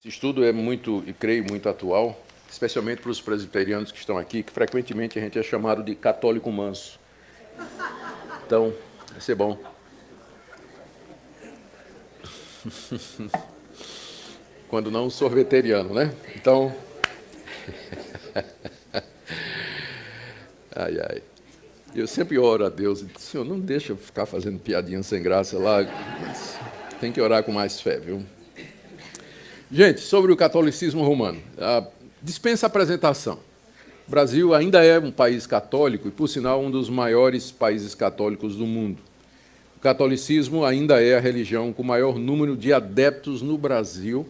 Esse estudo é muito, e creio, muito atual, especialmente para os presbiterianos que estão aqui, que frequentemente a gente é chamado de católico manso. Então, vai ser bom. Quando não sorveteriano, né? Então... Ai, ai. Eu sempre oro a Deus e digo, Senhor, não deixa eu ficar fazendo piadinha sem graça lá. Mas tem que orar com mais fé, viu? Gente, sobre o catolicismo romano, dispensa apresentação. O Brasil ainda é um país católico e, por sinal, um dos maiores países católicos do mundo. O catolicismo ainda é a religião com o maior número de adeptos no Brasil,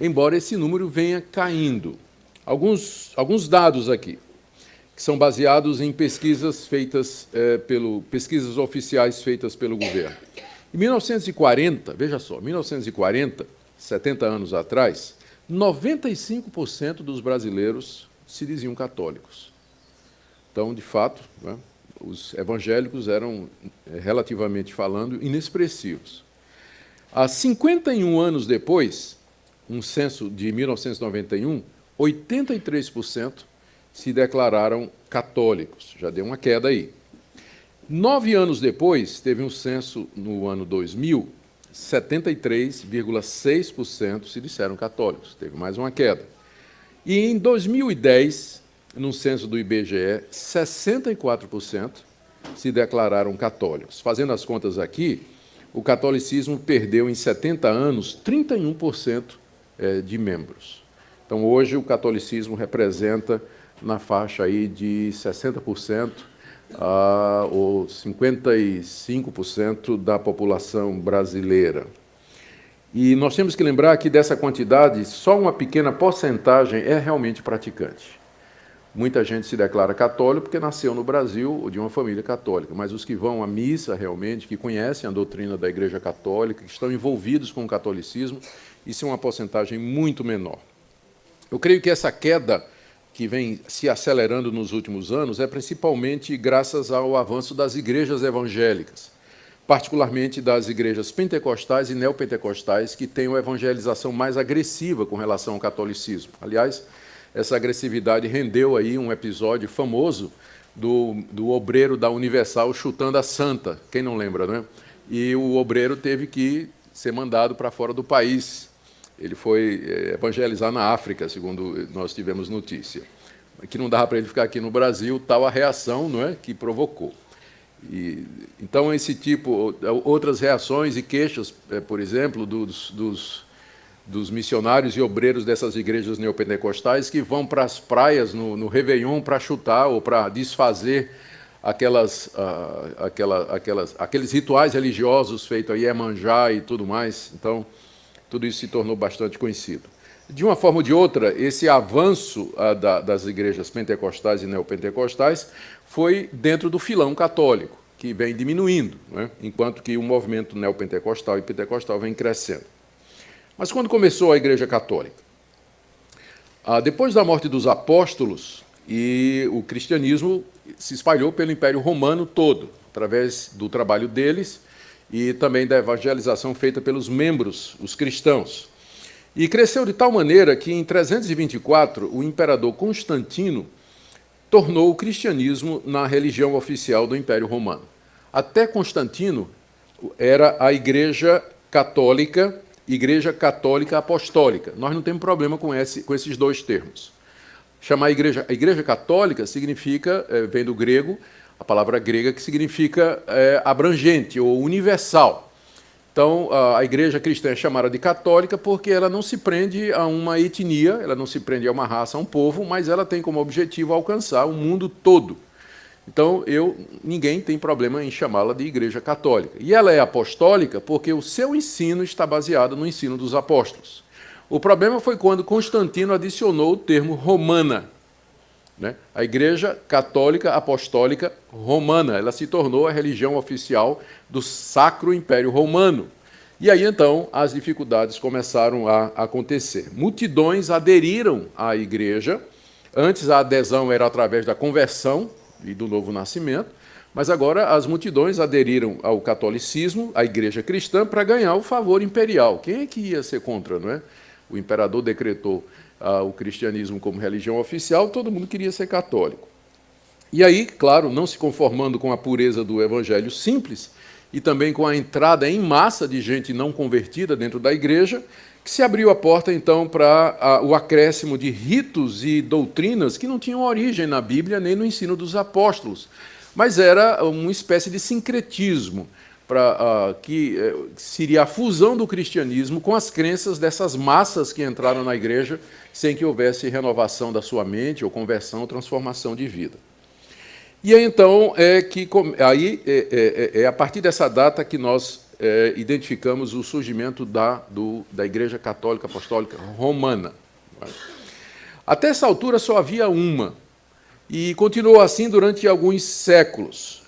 embora esse número venha caindo. Alguns dados aqui, que são baseados em pesquisas pesquisas oficiais feitas pelo governo. Em 1940, veja só, 1940, 70 anos atrás, 95% dos brasileiros se diziam católicos. Então, de fato, né, os evangélicos eram, relativamente falando, inexpressivos. Há 51 anos depois, um censo de 1991, 83% se declararam católicos. Já deu uma queda aí. 9 anos depois, teve um censo no ano 2000, 73,6% se disseram católicos. Teve mais uma queda. E em 2010, no censo do IBGE, 64% se declararam católicos. Fazendo as contas aqui, o catolicismo perdeu em 70 anos 31% de membros. Então, hoje, o catolicismo representa na faixa aí de 60% ou 55% da população brasileira. E nós temos que lembrar que dessa quantidade, só uma pequena porcentagem é realmente praticante. Muita gente se declara católico porque nasceu no Brasil ou de uma família católica, mas os que vão à missa realmente, que conhecem a doutrina da Igreja Católica, que estão envolvidos com o catolicismo, isso é uma porcentagem muito menor. Eu creio que essa queda que vem se acelerando nos últimos anos é principalmente graças ao avanço das igrejas evangélicas, particularmente das igrejas pentecostais e neopentecostais, que têm uma evangelização mais agressiva com relação ao catolicismo. Aliás, essa agressividade rendeu aí um episódio famoso do obreiro da Universal chutando a santa, quem não lembra, né? E o obreiro teve que ser mandado para fora do país. Ele foi evangelizar na África, segundo nós tivemos notícia. Que não dava para ele ficar aqui no Brasil, tal a reação, não é, que provocou. Então, esse tipo, outras reações e queixas, por exemplo, dos missionários e obreiros dessas igrejas neopentecostais que vão para as praias no Réveillon para chutar ou para desfazer aqueles rituais religiosos feitos aí, Iemanjá e tudo mais. Então, tudo isso se tornou bastante conhecido. De uma forma ou de outra, esse avanço das igrejas pentecostais e neopentecostais foi dentro do filão católico, que vem diminuindo, né? Enquanto que o movimento neopentecostal e pentecostal vem crescendo. Mas quando começou a Igreja Católica? Depois da morte dos apóstolos, e o cristianismo se espalhou pelo Império Romano todo, através do trabalho deles, e também da evangelização feita pelos membros, os cristãos. E cresceu de tal maneira que, em 324, o imperador Constantino tornou o cristianismo na religião oficial do Império Romano. Até Constantino era a Igreja Católica Apostólica. Nós não temos problema com esses dois termos. Chamar a Igreja Católica significa, vem do grego, a palavra grega que significa abrangente ou universal. Então, a igreja cristã é chamada de católica porque ela não se prende a uma etnia, ela não se prende a uma raça, a um povo, mas ela tem como objetivo alcançar o mundo todo. Então, ninguém tem problema em chamá-la de igreja católica. E ela é apostólica porque o seu ensino está baseado no ensino dos apóstolos. O problema foi quando Constantino adicionou o termo romana, né? A Igreja Católica Apostólica Romana, ela se tornou a religião oficial do Sacro Império Romano. E aí, então, as dificuldades começaram a acontecer. Multidões aderiram à igreja. Antes, a adesão era através da conversão e do novo nascimento, mas agora as multidões aderiram ao catolicismo, à igreja cristã, para ganhar o favor imperial. Quem é que ia ser contra, não é? o imperador decretou o cristianismo como religião oficial, todo mundo queria ser católico. E aí, claro, não se conformando com a pureza do evangelho simples e também com a entrada em massa de gente não convertida dentro da igreja, que se abriu a porta, então, para o acréscimo de ritos e doutrinas que não tinham origem na Bíblia nem no ensino dos apóstolos, mas era uma espécie de sincretismo, que seria a fusão do cristianismo com as crenças dessas massas que entraram na igreja sem que houvesse renovação da sua mente ou conversão ou transformação de vida. E aí, então, é a partir dessa data que nós identificamos o surgimento da Igreja Católica Apostólica Romana. Até essa altura só havia uma, e continuou assim durante alguns séculos,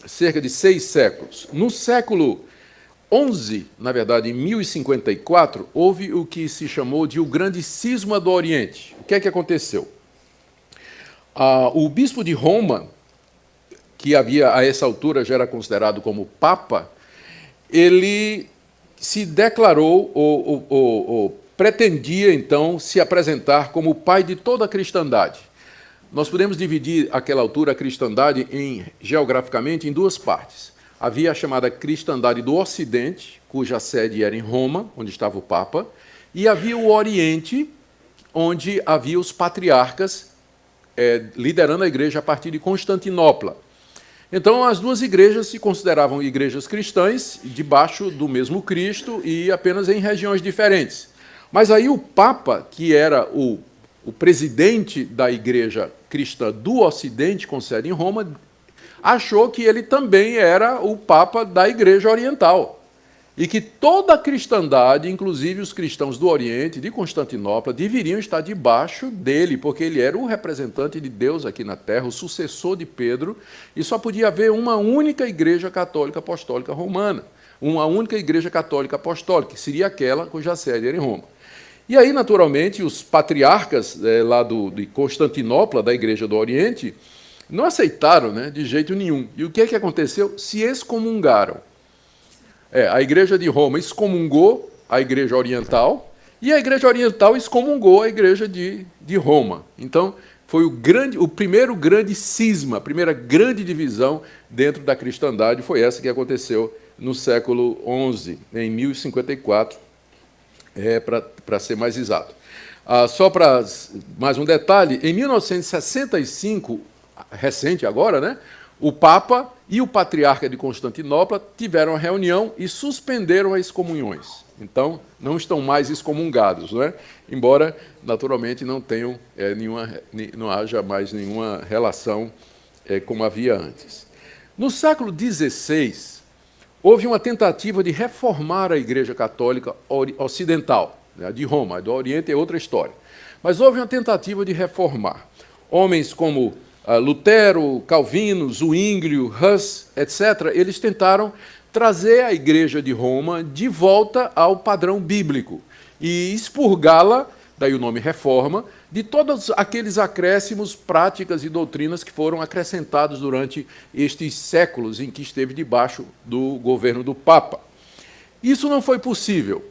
cerca de 6 séculos. No século XI, na verdade, em 1054, houve o que se chamou de o Grande Cisma do Oriente. O que é que aconteceu? O bispo de Roma, que havia a essa altura já era considerado como papa, ele se declarou ou pretendia então se apresentar como o pai de toda a cristandade. Nós podemos dividir àquela altura a cristandade geograficamente em 2 partes. Havia a chamada cristandade do Ocidente, cuja sede era em Roma, onde estava o papa, e havia o Oriente, onde havia os patriarcas liderando a igreja a partir de Constantinopla. Então, as 2 igrejas se consideravam igrejas cristãs, debaixo do mesmo Cristo e apenas em regiões diferentes. Mas aí o Papa, que era o presidente da igreja cristã do Ocidente, com sede em Roma, achou que ele também era o Papa da igreja oriental. E que toda a cristandade, inclusive os cristãos do Oriente, de Constantinopla, deveriam estar debaixo dele, porque ele era o representante de Deus aqui na Terra, o sucessor de Pedro, e só podia haver uma única igreja católica apostólica romana, uma única igreja católica apostólica, que seria aquela cuja sede era em Roma. E aí, naturalmente, os patriarcas lá de Constantinopla, da igreja do Oriente, não aceitaram, de jeito nenhum. E o que é que aconteceu? Se excomungaram. A igreja de Roma excomungou a igreja oriental e a igreja oriental excomungou a igreja de Roma. Então, foi o primeiro grande cisma, a primeira grande divisão dentro da cristandade foi essa que aconteceu no século XI, em 1054, para ser mais exato. Só para mais um detalhe, em 1965, recente agora, o Papa e o Patriarca de Constantinopla tiveram uma reunião e suspenderam as excomunhões. Então, não estão mais excomungados, embora, naturalmente, não tenham não haja mais nenhuma relação como havia antes. No século XVI, houve uma tentativa de reformar a Igreja Católica Ocidental, de Roma. Do Oriente é outra história. Mas houve uma tentativa de reformar. Homens como Lutero, Calvino, Zwinglio, Hus, etc., eles tentaram trazer a Igreja de Roma de volta ao padrão bíblico e expurgá-la, daí o nome reforma, de todos aqueles acréscimos, práticas e doutrinas que foram acrescentados durante estes séculos em que esteve debaixo do governo do Papa. Isso não foi possível.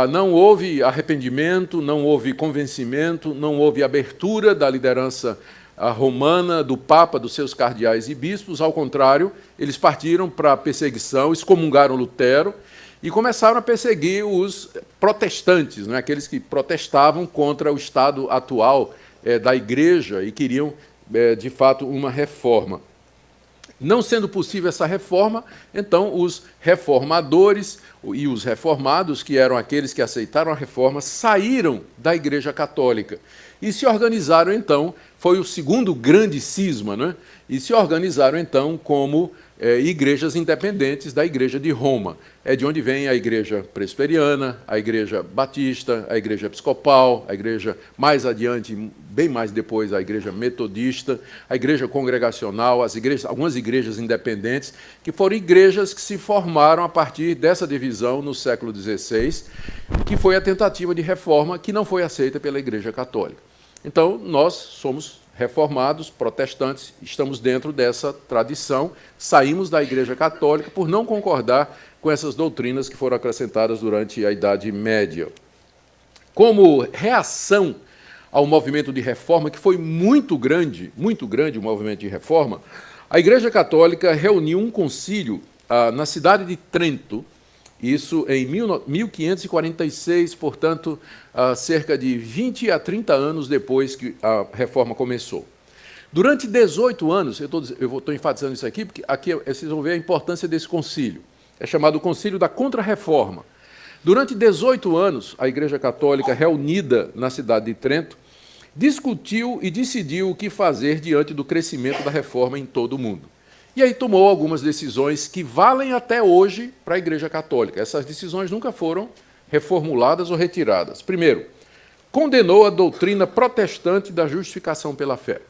Não houve arrependimento, não houve convencimento, não houve abertura da liderança romana, do Papa, dos seus cardeais e bispos. Ao contrário, eles partiram para a perseguição, excomungaram Lutero e começaram a perseguir os protestantes, aqueles que protestavam contra o estado atual da Igreja e queriam, de fato, uma reforma. Não sendo possível essa reforma, então os reformadores e os reformados, que eram aqueles que aceitaram a reforma, saíram da Igreja Católica e se organizaram, então, foi o segundo grande cisma, e se organizaram, então, como igrejas independentes da Igreja de Roma. É de onde vem a Igreja Presbiteriana, a Igreja Batista, a Igreja Episcopal, a Igreja mais adiante, bem mais depois, a Igreja Metodista, a Igreja Congregacional, algumas igrejas independentes, que foram igrejas que se formaram a partir dessa divisão no século XVI, que foi a tentativa de reforma que não foi aceita pela Igreja Católica. Então, nós somos reformados, protestantes, estamos dentro dessa tradição, saímos da Igreja Católica por não concordar com essas doutrinas que foram acrescentadas durante a Idade Média. como reação ao movimento de reforma, que foi muito grande o movimento de reforma, a Igreja Católica reuniu um concílio na cidade de Trento, isso em 1546, portanto, cerca de 20 a 30 anos depois que a reforma começou. Durante 18 anos, eu estou enfatizando isso aqui, porque aqui vocês vão ver a importância desse concílio. É chamado Concílio da Contra-Reforma. Durante 18 anos, a Igreja Católica, reunida na cidade de Trento, discutiu e decidiu o que fazer diante do crescimento da reforma em todo o mundo. E aí tomou algumas decisões que valem até hoje para a Igreja Católica. Essas decisões nunca foram reformuladas ou retiradas. Primeiro, condenou a doutrina protestante da justificação pela fé.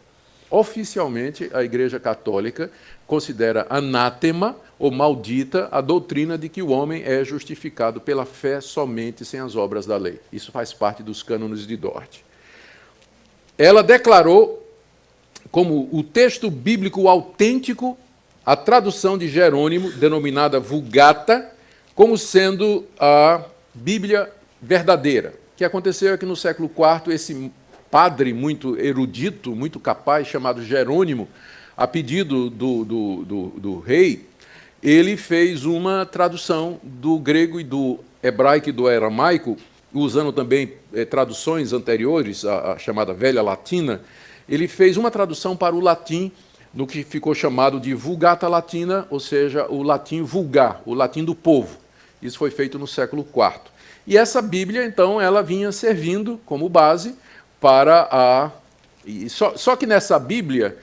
Oficialmente, a Igreja Católica considera anátema ou maldita a doutrina de que o homem é justificado pela fé somente sem as obras da lei. Isso faz parte dos cânones de Dort. Ela declarou como o texto bíblico autêntico a tradução de Jerônimo, denominada Vulgata, como sendo a Bíblia verdadeira. O que aconteceu é que no século IV, esse padre muito erudito, muito capaz, chamado Jerônimo, a pedido do rei, ele fez uma tradução do grego e do hebraico e do aramaico, usando também traduções anteriores, a chamada Velha Latina. Ele fez uma tradução para o latim, no que ficou chamado de Vulgata Latina, ou seja, o latim vulgar, o latim do povo. Isso foi feito no século IV. E essa Bíblia, então, ela vinha servindo como base para a... Só que nessa Bíblia,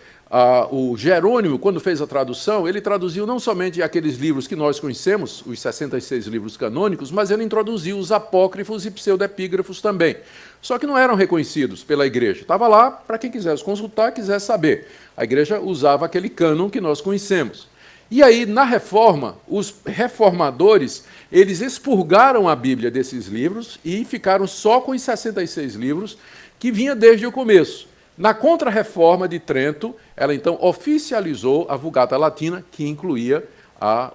o Jerônimo, quando fez a tradução, ele traduziu não somente aqueles livros que nós conhecemos, os 66 livros canônicos, mas ele introduziu os apócrifos e pseudepígrafos também. Só que não eram reconhecidos pela Igreja. Estava lá para quem quisesse consultar, quisesse saber. A Igreja usava aquele cânon que nós conhecemos. E aí, na Reforma, os reformadores, eles expurgaram a Bíblia desses livros e ficaram só com os 66 livros que vinha desde o começo. Na Contra-Reforma de Trento, ela então oficializou a Vulgata Latina, que incluía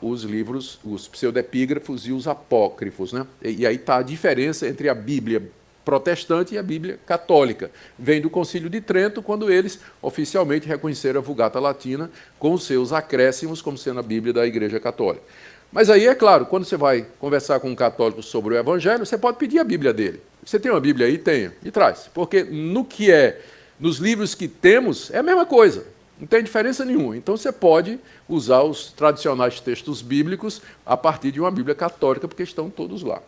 os livros, os pseudepígrafos e os apócrifos, né? E aí está a diferença entre a Bíblia protestante e a Bíblia católica. Vem do Concílio de Trento, quando eles oficialmente reconheceram a Vulgata Latina com os seus acréscimos, como sendo a Bíblia da Igreja Católica. Mas aí, é claro, quando você vai conversar com um católico sobre o Evangelho, você pode pedir a Bíblia dele. Você tem uma Bíblia aí? Tenha. E traz. Porque nos livros que temos, é a mesma coisa. Não tem diferença nenhuma. Então, você pode usar os tradicionais textos bíblicos a partir de uma Bíblia católica, porque estão todos lá.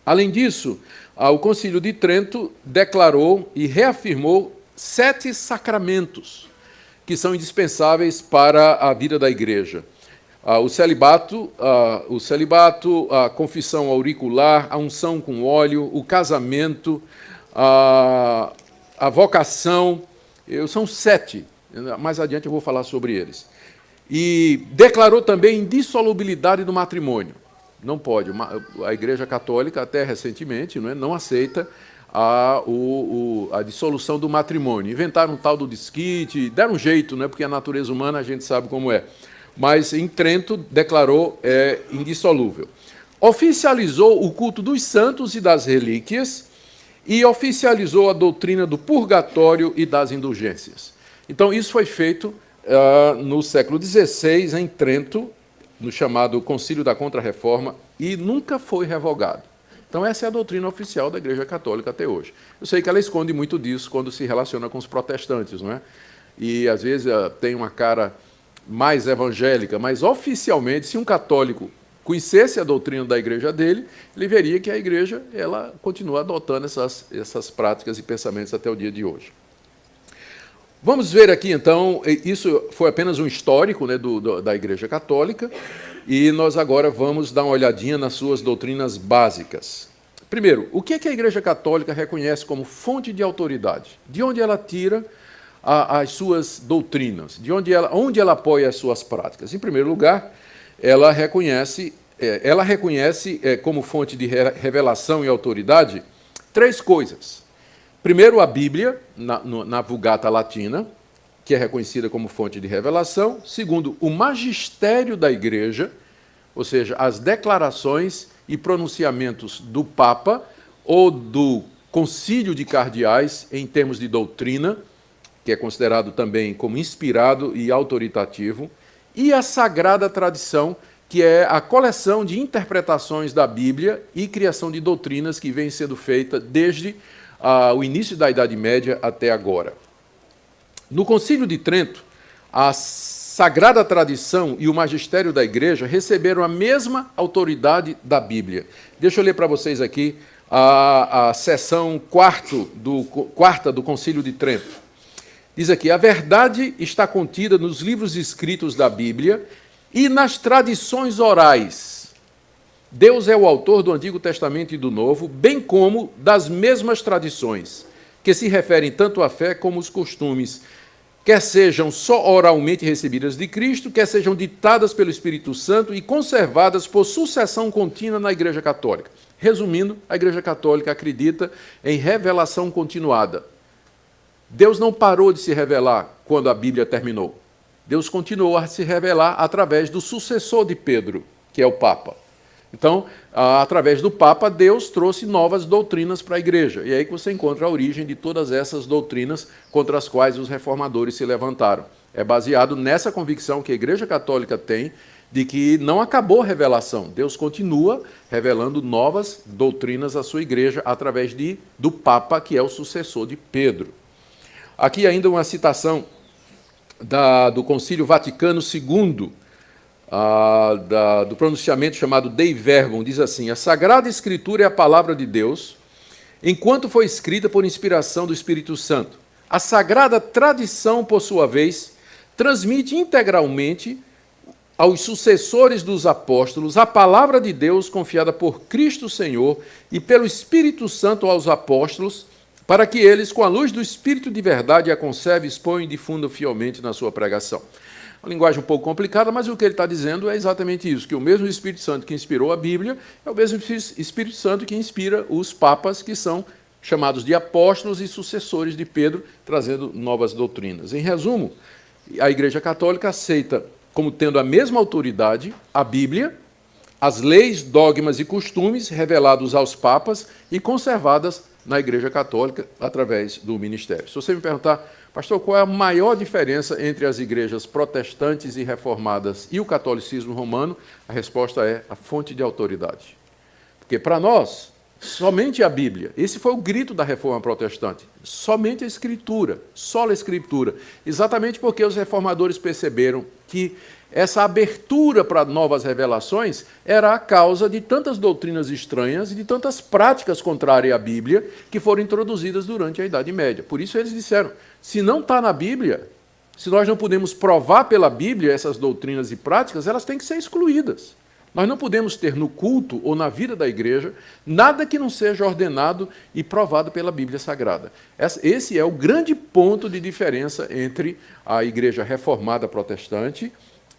Além disso, o Concílio de Trento declarou e reafirmou 7 sacramentos que são indispensáveis para a vida da Igreja. O celibato, a confissão auricular, a unção com óleo, o casamento, a vocação, são 7. Mais adiante eu vou falar sobre eles. E declarou também a indissolubilidade do matrimônio. Não pode. A Igreja Católica, até recentemente, não aceita a dissolução do matrimônio. Inventaram um tal do desquite, deram um jeito, porque a natureza humana a gente sabe como é. Mas em Trento declarou indissolúvel. Oficializou o culto dos santos e das relíquias e oficializou a doutrina do purgatório e das indulgências. Então, isso foi feito no século XVI, em Trento, no chamado Concílio da Contra-Reforma, e nunca foi revogado. Então, essa é a doutrina oficial da Igreja Católica até hoje. Eu sei que ela esconde muito disso quando se relaciona com os protestantes, não é? E, às vezes, tem uma cara mais evangélica, mas, oficialmente, se um católico conhecesse a doutrina da igreja dele, ele veria que a igreja ela continua adotando essas práticas e pensamentos até o dia de hoje. Vamos ver aqui, então, isso foi apenas um histórico, da Igreja Católica, e nós agora vamos dar uma olhadinha nas suas doutrinas básicas. Primeiro, o que é que a Igreja Católica reconhece como fonte de autoridade? De onde ela tira as suas doutrinas? Onde ela apoia as suas práticas? Em primeiro lugar, ela reconhece como fonte de revelação e autoridade 3 coisas. Primeiro, a Bíblia, na Vulgata Latina, que é reconhecida como fonte de revelação. Segundo, o magistério da Igreja, ou seja, as declarações e pronunciamentos do Papa, ou do Concílio de Cardeais, em termos de doutrina, que é considerado também como inspirado e autoritativo, e a Sagrada Tradição, que é a coleção de interpretações da Bíblia e criação de doutrinas que vem sendo feita desde o início da Idade Média até agora. No Concílio de Trento, a Sagrada Tradição e o magistério da Igreja receberam a mesma autoridade da Bíblia. Deixa eu ler para vocês aqui a seção quarta do Concílio de Trento. Diz aqui: a verdade está contida nos livros escritos da Bíblia e nas tradições orais. Deus é o autor do Antigo Testamento e do Novo, bem como das mesmas tradições, que se referem tanto à fé como aos costumes, quer sejam só oralmente recebidas de Cristo, quer sejam ditadas pelo Espírito Santo e conservadas por sucessão contínua na Igreja Católica. Resumindo, a Igreja Católica acredita em revelação continuada. Deus não parou de se revelar quando a Bíblia terminou. Deus continuou a se revelar através do sucessor de Pedro, que é o Papa. Então, através do Papa, Deus trouxe novas doutrinas para a Igreja. E é aí que você encontra a origem de todas essas doutrinas contra as quais os reformadores se levantaram. É baseado nessa convicção que a Igreja Católica tem de que não acabou a revelação. Deus continua revelando novas doutrinas à sua Igreja através do Papa, que é o sucessor de Pedro. Aqui ainda uma citação do Concílio Vaticano II, do pronunciamento chamado Dei Verbum, diz assim: a Sagrada Escritura é a palavra de Deus, enquanto foi escrita por inspiração do Espírito Santo. A Sagrada Tradição, por sua vez, transmite integralmente aos sucessores dos apóstolos a palavra de Deus confiada por Cristo Senhor e pelo Espírito Santo aos apóstolos, para que eles, com a luz do Espírito de verdade, a conservem, exponham e difundam fielmente na sua pregação. Uma linguagem um pouco complicada, mas o que ele está dizendo é exatamente isso, que o mesmo Espírito Santo que inspirou a Bíblia é o mesmo Espírito Santo que inspira os papas, que são chamados de apóstolos e sucessores de Pedro, trazendo novas doutrinas. Em resumo, a Igreja Católica aceita como tendo a mesma autoridade a Bíblia, as leis, dogmas e costumes revelados aos papas e conservadas na Igreja Católica através do ministério. Se você me perguntar, pastor, qual é a maior diferença entre as igrejas protestantes e reformadas e o catolicismo romano, a resposta é a fonte de autoridade. Porque para nós, somente a Bíblia, esse foi o grito da reforma protestante, somente a Escritura, só a Escritura, exatamente porque os reformadores perceberam que essa abertura para novas revelações era a causa de tantas doutrinas estranhas e de tantas práticas contrárias à Bíblia que foram introduzidas durante a Idade Média. Por isso eles disseram, se não está na Bíblia, se nós não podemos provar pela Bíblia essas doutrinas e práticas, elas têm que ser excluídas. Nós não podemos ter no culto ou na vida da igreja nada que não seja ordenado e provado pela Bíblia Sagrada. Esse é o grande ponto de diferença entre a igreja reformada protestante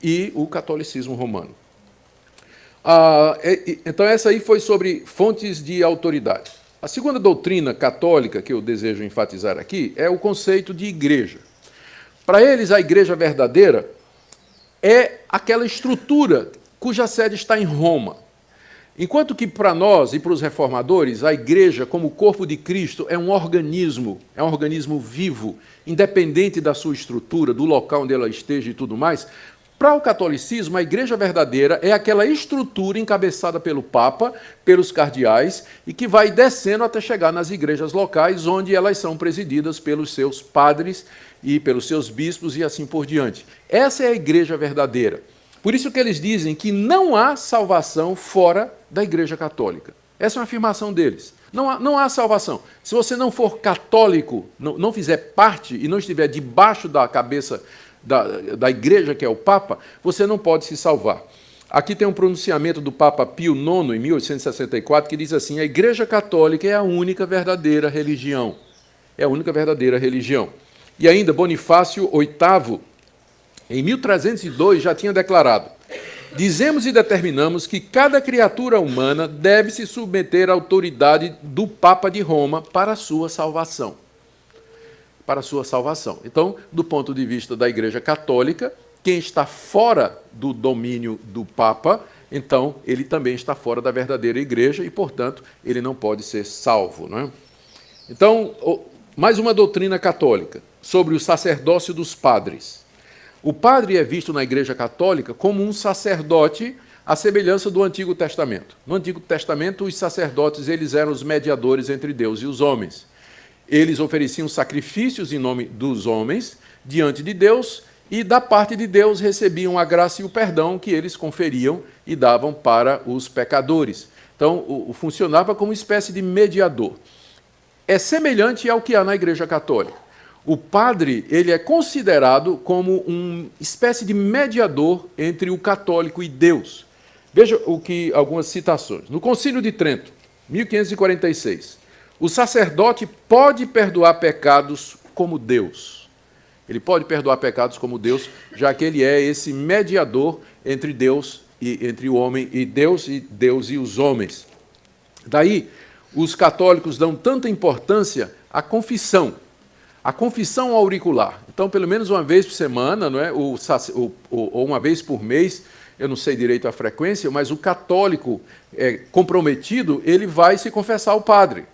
e o catolicismo romano. Então, essa aí foi sobre fontes de autoridade. A segunda doutrina católica que eu desejo enfatizar aqui é o conceito de igreja. Para eles, a igreja verdadeira é aquela estrutura cuja sede está em Roma. Enquanto que para nós e para os reformadores, a igreja, como corpo de Cristo, é um organismo vivo, independente da sua estrutura, do local onde ela esteja e tudo mais. Para o catolicismo, a igreja verdadeira é aquela estrutura encabeçada pelo Papa, pelos cardeais, e que vai descendo até chegar nas igrejas locais, onde elas são presididas pelos seus padres e pelos seus bispos e assim por diante. Essa é a igreja verdadeira. Por isso que eles dizem que não há salvação fora da Igreja Católica. Essa é uma afirmação deles. Não há salvação. Se você não for católico, não fizer parte e não estiver debaixo da cabeça da igreja, que é o Papa, você não pode se salvar. Aqui tem um pronunciamento do Papa Pio IX, em 1864, que diz assim: a Igreja Católica é a única verdadeira religião. É a única verdadeira religião. E ainda Bonifácio VIII, em 1302, já tinha declarado: dizemos e determinamos que cada criatura humana deve se submeter à autoridade do Papa de Roma para a sua salvação. Para a sua salvação. Então, do ponto de vista da Igreja Católica, quem está fora do domínio do Papa, então ele também está fora da verdadeira igreja e, portanto, ele não pode ser salvo. Não é? Então, mais uma doutrina católica sobre o sacerdócio dos padres. O padre é visto na Igreja Católica como um sacerdote à semelhança do Antigo Testamento. No Antigo Testamento, os sacerdotes eles eram os mediadores entre Deus e os homens. Eles ofereciam sacrifícios em nome dos homens diante de Deus e, da parte de Deus, recebiam a graça e o perdão que eles conferiam e davam para os pecadores. Então, funcionava como uma espécie de mediador. É semelhante ao que há na Igreja Católica. O padre ele é considerado como uma espécie de mediador entre o católico e Deus. Veja algumas citações. No Concílio de Trento, 1546, o sacerdote pode perdoar pecados como Deus. Ele pode perdoar pecados como Deus, já que ele é esse mediador entre Deus e entre o homem e Deus e os homens. Daí, os católicos dão tanta importância à confissão. A confissão auricular. Então, pelo menos uma vez por semana, não é? ou uma vez por mês, eu não sei direito a frequência, mas o católico comprometido, ele vai se confessar ao padre,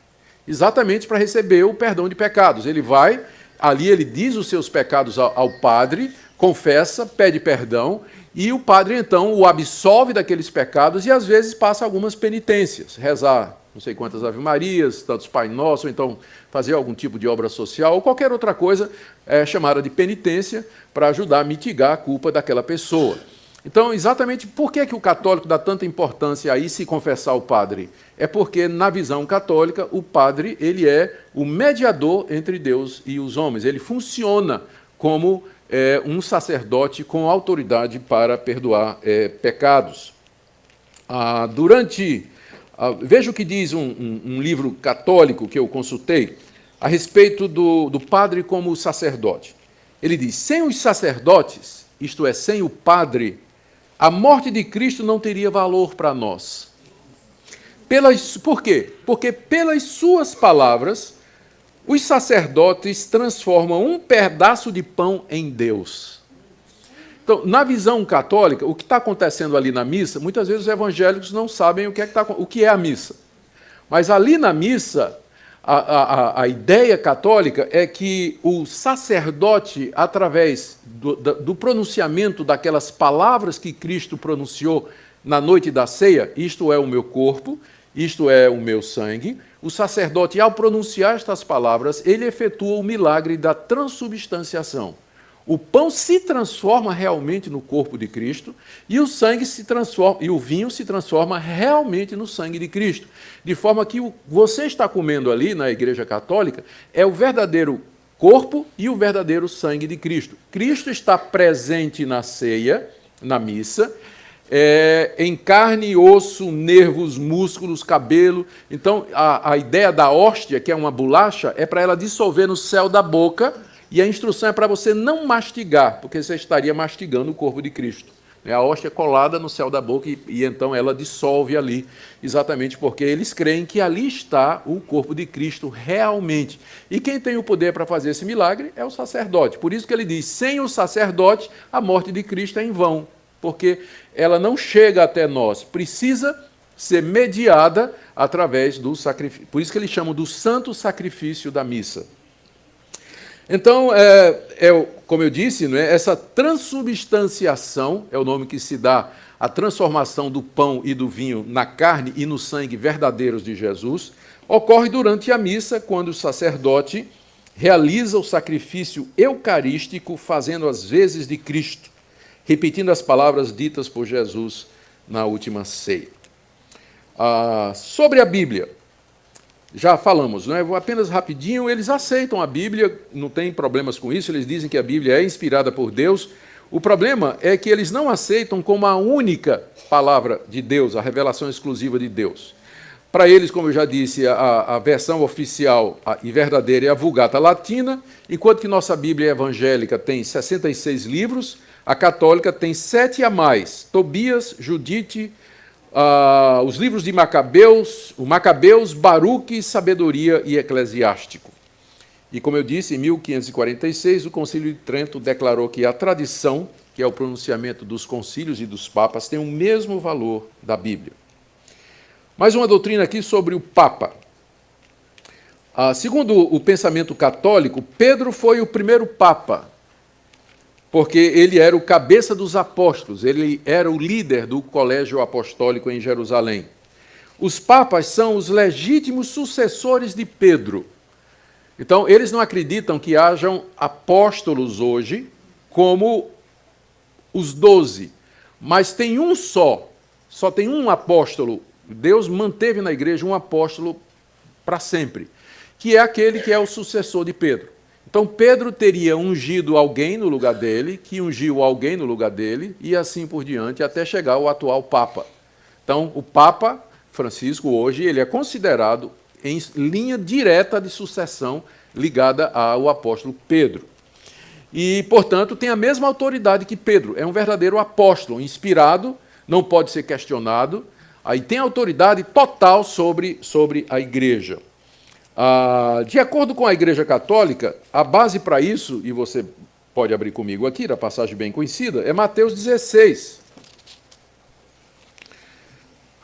exatamente para receber o perdão de pecados. Ele vai, ali ele diz os seus pecados ao padre, confessa, pede perdão, e o padre, então, o absolve daqueles pecados e, às vezes, passa algumas penitências, rezar não sei quantas ave-marias, tantos Pai Nosso, ou então fazer algum tipo de obra social, ou qualquer outra coisa chamada de penitência, para ajudar a mitigar a culpa daquela pessoa. Então, exatamente por que o católico dá tanta importância a ir se confessar ao padre? É porque, na visão católica, o padre ele é o mediador entre Deus e os homens. Ele funciona como um sacerdote com autoridade para perdoar pecados. Veja o que diz um livro católico que eu consultei a respeito do padre como sacerdote. Ele diz, sem os sacerdotes, isto é, sem o padre, a morte de Cristo não teria valor para nós. Por quê? Porque pelas suas palavras, os sacerdotes transformam um pedaço de pão em Deus. Então, na visão católica, o que está acontecendo ali na missa, muitas vezes os evangélicos não sabem o que é a missa. Mas ali na missa, a ideia católica é que o sacerdote, através do pronunciamento daquelas palavras que Cristo pronunciou na noite da ceia, isto é o meu corpo, isto é o meu sangue, o sacerdote, ao pronunciar estas palavras, ele efetua o milagre da transubstanciação. O pão se transforma realmente no corpo de Cristo e o sangue se transforma, e o vinho se transforma realmente no sangue de Cristo. De forma que você está comendo ali na Igreja Católica é o verdadeiro corpo e o verdadeiro sangue de Cristo. Cristo está presente na ceia, na missa, em carne, osso, nervos, músculos, cabelo. Então, a ideia da hóstia, que é uma bolacha, é para ela dissolver no céu da boca. E a instrução é para você não mastigar, porque você estaria mastigando o corpo de Cristo. A hóstia é colada no céu da boca e então ela dissolve ali, exatamente porque eles creem que ali está o corpo de Cristo realmente. E quem tem o poder para fazer esse milagre é o sacerdote. Por isso que ele diz, sem o sacerdote, a morte de Cristo é em vão, porque ela não chega até nós, precisa ser mediada através do sacrifício. Por isso que eles chamam do santo sacrifício da missa. Então, como eu disse, essa transubstanciação é o nome que se dá à transformação do pão e do vinho na carne e no sangue verdadeiros de Jesus, ocorre durante a missa, quando o sacerdote realiza o sacrifício eucarístico, fazendo as vezes de Cristo, repetindo as palavras ditas por Jesus na última ceia. Sobre a Bíblia. Já falamos, não é? Vou apenas rapidinho, eles aceitam a Bíblia, não tem problemas com isso, eles dizem que a Bíblia é inspirada por Deus. O problema é que eles não aceitam como a única palavra de Deus, a revelação exclusiva de Deus. Para eles, como eu já disse, a versão oficial e verdadeira é a Vulgata Latina, enquanto que nossa Bíblia evangélica tem 66 livros, a católica tem 7 a mais, Tobias, Judite, os livros de Macabeus, Baruque, Sabedoria e Eclesiástico. E como eu disse, em 1546, o Concílio de Trento declarou que a tradição que é o pronunciamento dos concílios e dos papas, tem o mesmo valor da Bíblia. Mais uma doutrina aqui sobre o Papa. Segundo o pensamento católico, Pedro foi o primeiro Papa, porque ele era o cabeça dos apóstolos, ele era o líder do colégio apostólico em Jerusalém. Os papas são os legítimos sucessores de Pedro. Então, eles não acreditam que hajam apóstolos hoje como os 12, mas tem um só tem um apóstolo. Deus manteve na igreja um apóstolo para sempre, que é aquele que é o sucessor de Pedro. Então, Pedro teria ungido alguém no lugar dele, que ungiu alguém no lugar dele, e assim por diante, até chegar ao atual Papa. Então, o Papa Francisco, hoje, ele é considerado em linha direta de sucessão ligada ao apóstolo Pedro. E, portanto, tem a mesma autoridade que Pedro. É um verdadeiro apóstolo, inspirado, não pode ser questionado, aí tem autoridade total sobre a igreja. De acordo com a Igreja Católica, a base para isso, e você pode abrir comigo aqui, da passagem bem conhecida, é Mateus 16.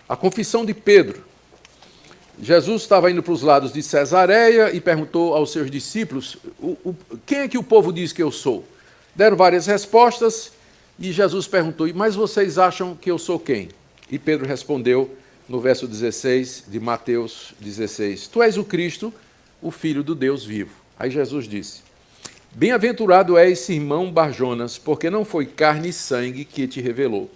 A confissão de Pedro. Jesus estava indo para os lados de Cesareia e perguntou aos seus discípulos, quem é que o povo diz que eu sou? Deram várias respostas e Jesus perguntou, mas vocês acham que eu sou quem? E Pedro respondeu no verso 16 de Mateus 16, tu és o Cristo, o Filho do Deus vivo. Aí Jesus disse, bem-aventurado és, Simão Barjonas, porque não foi carne e sangue que te revelou,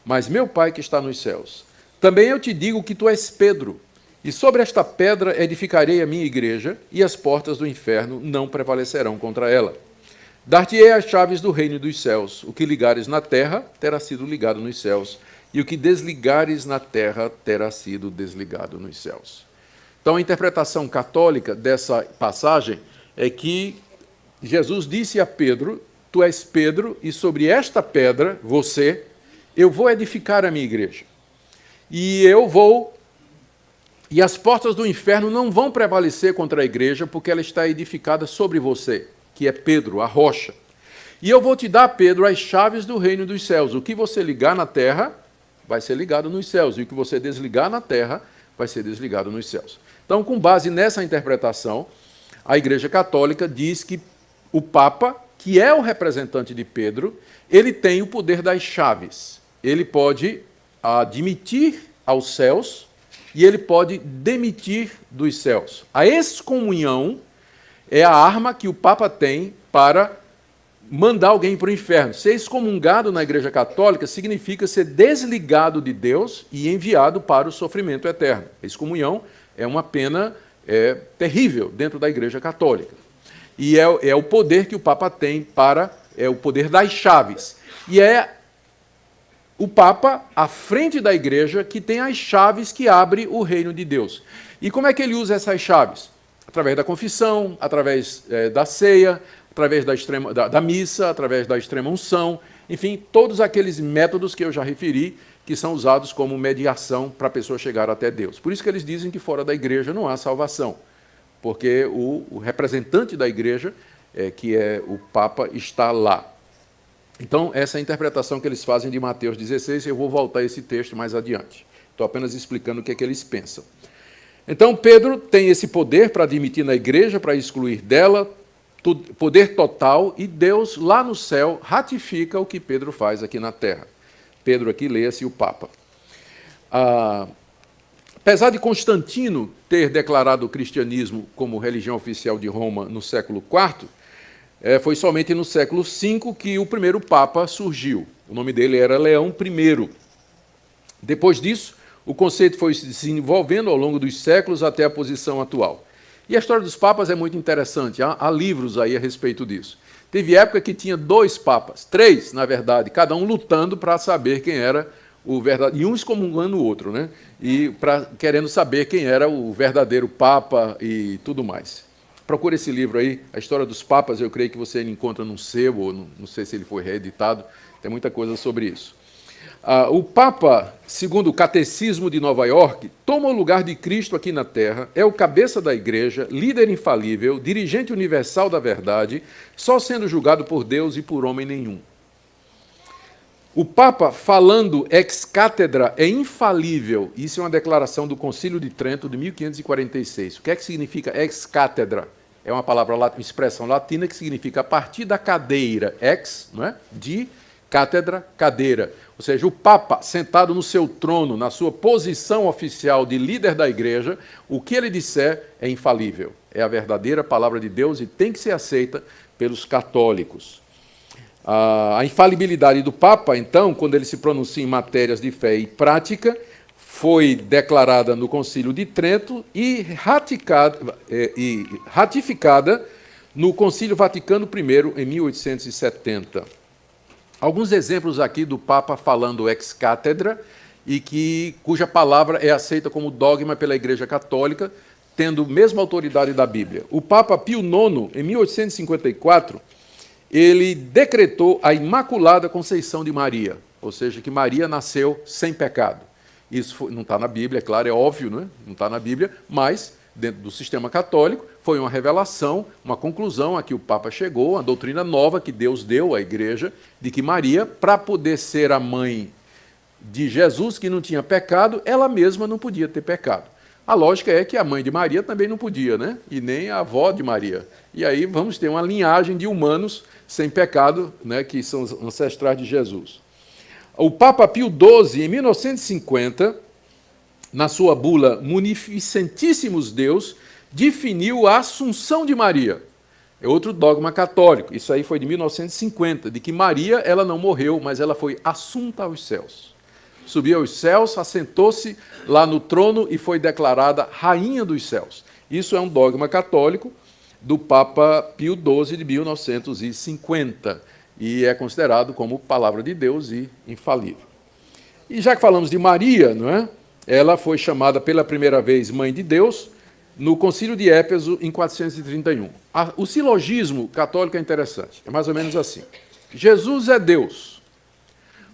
mas meu Pai que está nos céus. Também eu te digo que tu és Pedro, e sobre esta pedra edificarei a minha igreja, e as portas do inferno não prevalecerão contra ela. Dar-te-ei as chaves do reino dos céus. O que ligares na terra terá sido ligado nos céus, e o que desligares na terra terá sido desligado nos céus. Então, a interpretação católica dessa passagem é que Jesus disse a Pedro, tu és Pedro, e sobre esta pedra, você, eu vou edificar a minha igreja. E as portas do inferno não vão prevalecer contra a igreja, porque ela está edificada sobre você, que é Pedro, a rocha. E eu vou te dar, Pedro, as chaves do reino dos céus. O que você ligar na terra, vai ser ligado nos céus. E o que você desligar na terra, vai ser desligado nos céus. Então, com base nessa interpretação, a Igreja Católica diz que o Papa, que é o representante de Pedro, ele tem o poder das chaves. Ele pode admitir aos céus e ele pode demitir dos céus. A excomunhão é a arma que o Papa tem para mandar alguém para o inferno. Ser excomungado na Igreja Católica significa ser desligado de Deus e enviado para o sofrimento eterno. A excomunhão é uma pena terrível dentro da Igreja Católica. E é o poder que o Papa tem é o poder das chaves. E é o Papa, à frente da Igreja, que tem as chaves que abrem o reino de Deus. E como é que ele usa essas chaves? Através da confissão, através da ceia, através da missa, através da extrema-unção, enfim, todos aqueles métodos que eu já referi, que são usados como mediação para a pessoa chegar até Deus. Por isso que eles dizem que fora da igreja não há salvação, porque o representante da igreja, que é o Papa, está lá. Então, essa é a interpretação que eles fazem de Mateus 16, eu vou voltar a esse texto mais adiante. Estou apenas explicando o que é que eles pensam. Então, Pedro tem esse poder para admitir na igreja, para excluir dela, poder total, e Deus, lá no céu, ratifica o que Pedro faz aqui na terra. Pedro aqui, leia-se o Papa. Apesar de Constantino ter declarado o cristianismo como religião oficial de Roma no século IV, foi somente no século V que o primeiro Papa surgiu. O nome dele era Leão I. Depois disso, o conceito foi se desenvolvendo ao longo dos séculos até a posição atual. E a história dos papas é muito interessante, há livros aí a respeito disso. Teve época que tinha 2 papas, 3, na verdade, cada um lutando para saber quem era o verdadeiro, e um excomungando o outro, né? E querendo saber quem era o verdadeiro papa e tudo mais. Procure esse livro aí, A História dos Papas, eu creio que você encontra num sebo, ou não sei se ele foi reeditado, tem muita coisa sobre isso. O Papa, segundo o Catecismo de Nova York, toma o lugar de Cristo aqui na Terra, é o cabeça da Igreja, líder infalível, dirigente universal da verdade, só sendo julgado por Deus e por homem nenhum. O Papa, falando ex cátedra, é infalível. Isso é uma declaração do Concílio de Trento de 1546. O que é que significa ex cátedra? É uma palavra, uma expressão latina que significa a partir da cadeira, ex, não é? De cátedra, cadeira. Ou seja, o Papa, sentado no seu trono, na sua posição oficial de líder da Igreja, o que ele disser é infalível. É a verdadeira palavra de Deus e tem que ser aceita pelos católicos. A infalibilidade do Papa, então, quando ele se pronuncia em matérias de fé e prática, foi declarada no Concílio de Trento e ratificada no Concílio Vaticano I, em 1870. Alguns exemplos aqui do Papa falando ex cátedra e cuja palavra é aceita como dogma pela Igreja Católica, tendo a mesma autoridade da Bíblia. O Papa Pio IX, em 1854, ele decretou a Imaculada Conceição de Maria, ou seja, que Maria nasceu sem pecado. Isso não está na Bíblia, é claro, é óbvio, né? Não está na Bíblia, mas dentro do sistema católico foi uma revelação, uma conclusão a que o Papa chegou, uma doutrina nova que Deus deu à Igreja, de que Maria, para poder ser a mãe de Jesus, que não tinha pecado, ela mesma não podia ter pecado. A lógica é que a mãe de Maria também não podia, né? E nem a avó de Maria. E aí vamos ter uma linhagem de humanos sem pecado, né? Que são os ancestrais de Jesus. O Papa Pio XII, em 1950, na sua bula Munificentíssimos Deus, definiu a Assunção de Maria. É outro dogma católico. Isso aí foi de 1950, de que Maria ela não morreu, mas ela foi assunta aos céus. Subiu aos céus, assentou-se lá no trono e foi declarada Rainha dos Céus. Isso é um dogma católico do Papa Pio XII de 1950 e é considerado como palavra de Deus e infalível. E já que falamos de Maria, não é? Ela foi chamada pela primeira vez Mãe de Deus no Concílio de Éfeso em 431. O silogismo católico é interessante, é mais ou menos assim. Jesus é Deus.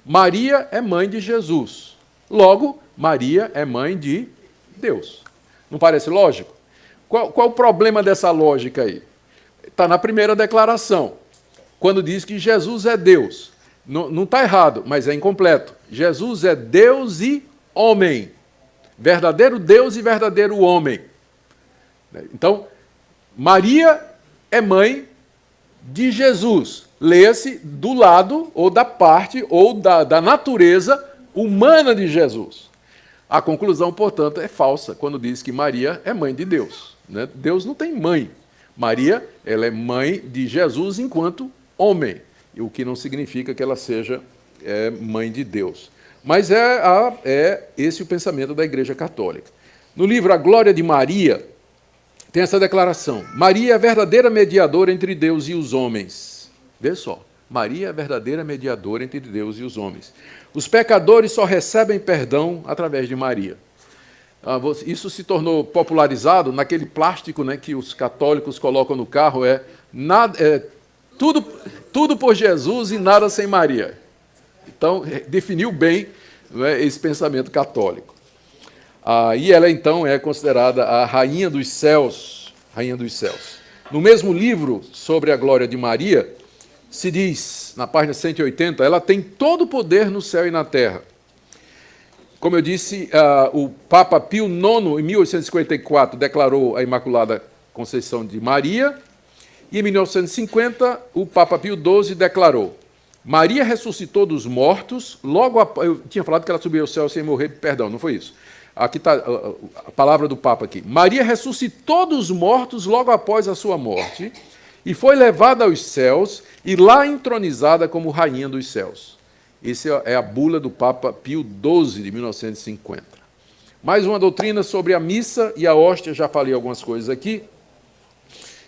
Maria é mãe de Jesus. Logo, Maria é mãe de Deus. Não parece lógico? Qual o problema dessa lógica aí? Está na primeira declaração, quando diz que Jesus é Deus. Não está errado, mas é incompleto. Jesus é Deus e homem. Verdadeiro Deus e verdadeiro homem. Então, Maria é mãe de Jesus. Leia-se do lado, ou da parte, ou da natureza humana de Jesus. A conclusão, portanto, é falsa quando diz que Maria é mãe de Deus. Né? Deus não tem mãe. Maria, ela é mãe de Jesus enquanto homem, o que não significa que ela seja mãe de Deus. Mas é esse o pensamento da Igreja Católica. No livro A Glória de Maria, tem essa declaração: Maria é a verdadeira mediadora entre Deus e os homens. Vê só, Maria é a verdadeira mediadora entre Deus e os homens. Os pecadores só recebem perdão através de Maria. Isso se tornou popularizado naquele plástico, né, que os católicos colocam no carro, tudo por Jesus e nada sem Maria. Então, definiu bem, né, esse pensamento católico. E ela, então, é considerada a Rainha dos Céus. Rainha dos Céus. No mesmo livro sobre a glória de Maria, se diz, na página 180, ela tem todo o poder no céu e na terra. Como eu disse, o Papa Pio IX, em 1854, declarou a Imaculada Conceição de Maria, e em 1950, o Papa Pio XII declarou: Maria ressuscitou dos mortos, eu tinha falado que ela subiu ao céu sem morrer, perdão, não foi isso. Aqui está a palavra do Papa aqui. Maria ressuscitou dos mortos logo após a sua morte, e foi levada aos céus, e lá entronizada como Rainha dos Céus. Essa é a bula do Papa Pio XII, de 1950. Mais uma doutrina sobre a missa e a hóstia, já falei algumas coisas aqui.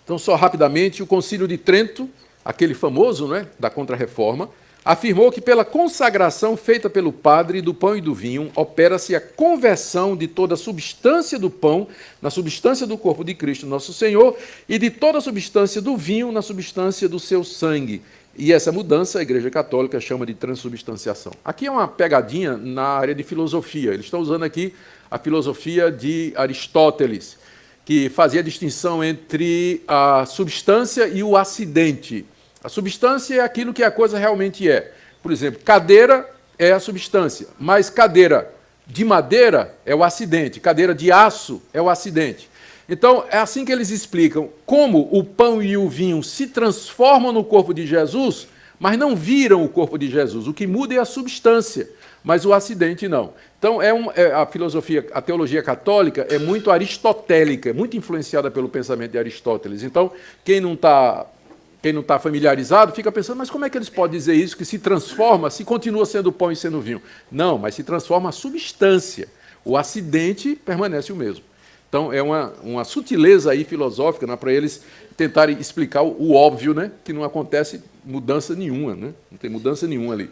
Então, só rapidamente, o Concílio de Trento, aquele famoso, né, da Contra-Reforma, afirmou que pela consagração feita pelo padre do pão e do vinho, opera-se a conversão de toda a substância do pão na substância do corpo de Cristo nosso Senhor e de toda a substância do vinho na substância do seu sangue. E essa mudança a Igreja Católica chama de transubstanciação. Aqui é uma pegadinha na área de filosofia. Eles estão usando aqui a filosofia de Aristóteles, que fazia a distinção entre a substância e o acidente. A substância é aquilo que a coisa realmente é. Por exemplo, cadeira é a substância, mas cadeira de madeira é o acidente, cadeira de aço é o acidente. Então, é assim que eles explicam como o pão e o vinho se transformam no corpo de Jesus, mas não viram o corpo de Jesus. O que muda é a substância, mas o acidente não. Então, a filosofia, a teologia católica é muito aristotélica, muito influenciada pelo pensamento de Aristóteles. Então, quem não está familiarizado fica pensando, mas como é que eles podem dizer isso, que se transforma, se continua sendo pão e sendo vinho? Não, mas se transforma a substância. O acidente permanece o mesmo. Então, é uma sutileza aí filosófica, né, para eles tentarem explicar o óbvio, né, que não acontece mudança nenhuma, né? Não tem mudança nenhuma ali.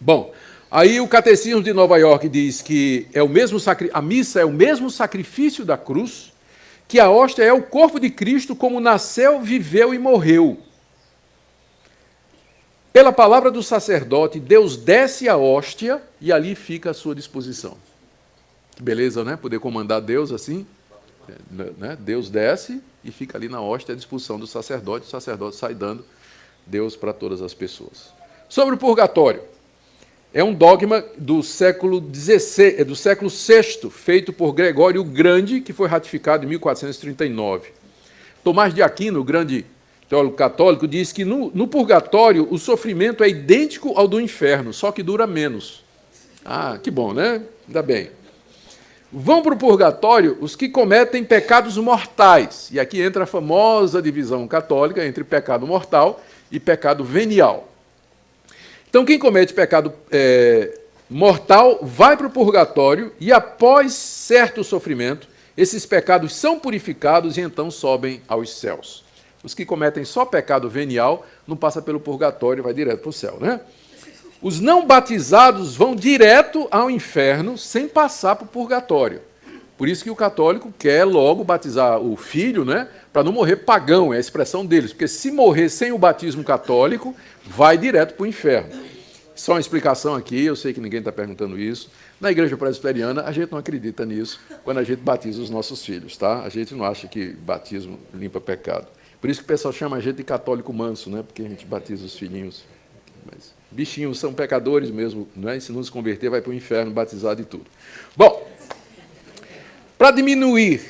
Bom, aí o Catecismo de Nova York diz que a missa é o mesmo sacrifício da cruz, que a hóstia é o corpo de Cristo como nasceu, viveu e morreu. Pela palavra do sacerdote, Deus desce a hóstia e ali fica à sua disposição. Que beleza, né? Poder comandar Deus assim. Né? Deus desce e fica ali na hóstia à disposição do sacerdote. O sacerdote sai dando Deus para todas as pessoas. Sobre o purgatório. É um dogma do século XVI, do século VI, feito por Gregório o Grande, que foi ratificado em 1439. Tomás de Aquino, o grande teólogo católico, diz que no purgatório o sofrimento é idêntico ao do inferno, só que dura menos. Ah, que bom, né? Ainda bem. Vão para o purgatório os que cometem pecados mortais. E aqui entra a famosa divisão católica entre pecado mortal e pecado venial. Então, quem comete pecado mortal vai para o purgatório e, após certo sofrimento, esses pecados são purificados e então sobem aos céus. Os que cometem só pecado venial não passam pelo purgatório e vai direto para o céu, né? Os não batizados vão direto ao inferno sem passar para o purgatório. Por isso que o católico quer logo batizar o filho, né, para não morrer pagão, é a expressão deles. Porque se morrer sem o batismo católico, vai direto para o inferno. Só uma explicação aqui, eu sei que ninguém está perguntando isso. Na igreja presbiteriana, a gente não acredita nisso quando a gente batiza os nossos filhos, tá? A gente não acha que batismo limpa pecado. Por isso que o pessoal chama a gente de católico manso, né? Porque a gente batiza os filhinhos. Mas bichinhos são pecadores mesmo, não é? Se não se converter, vai para o inferno, batizado e tudo. Bom, para diminuir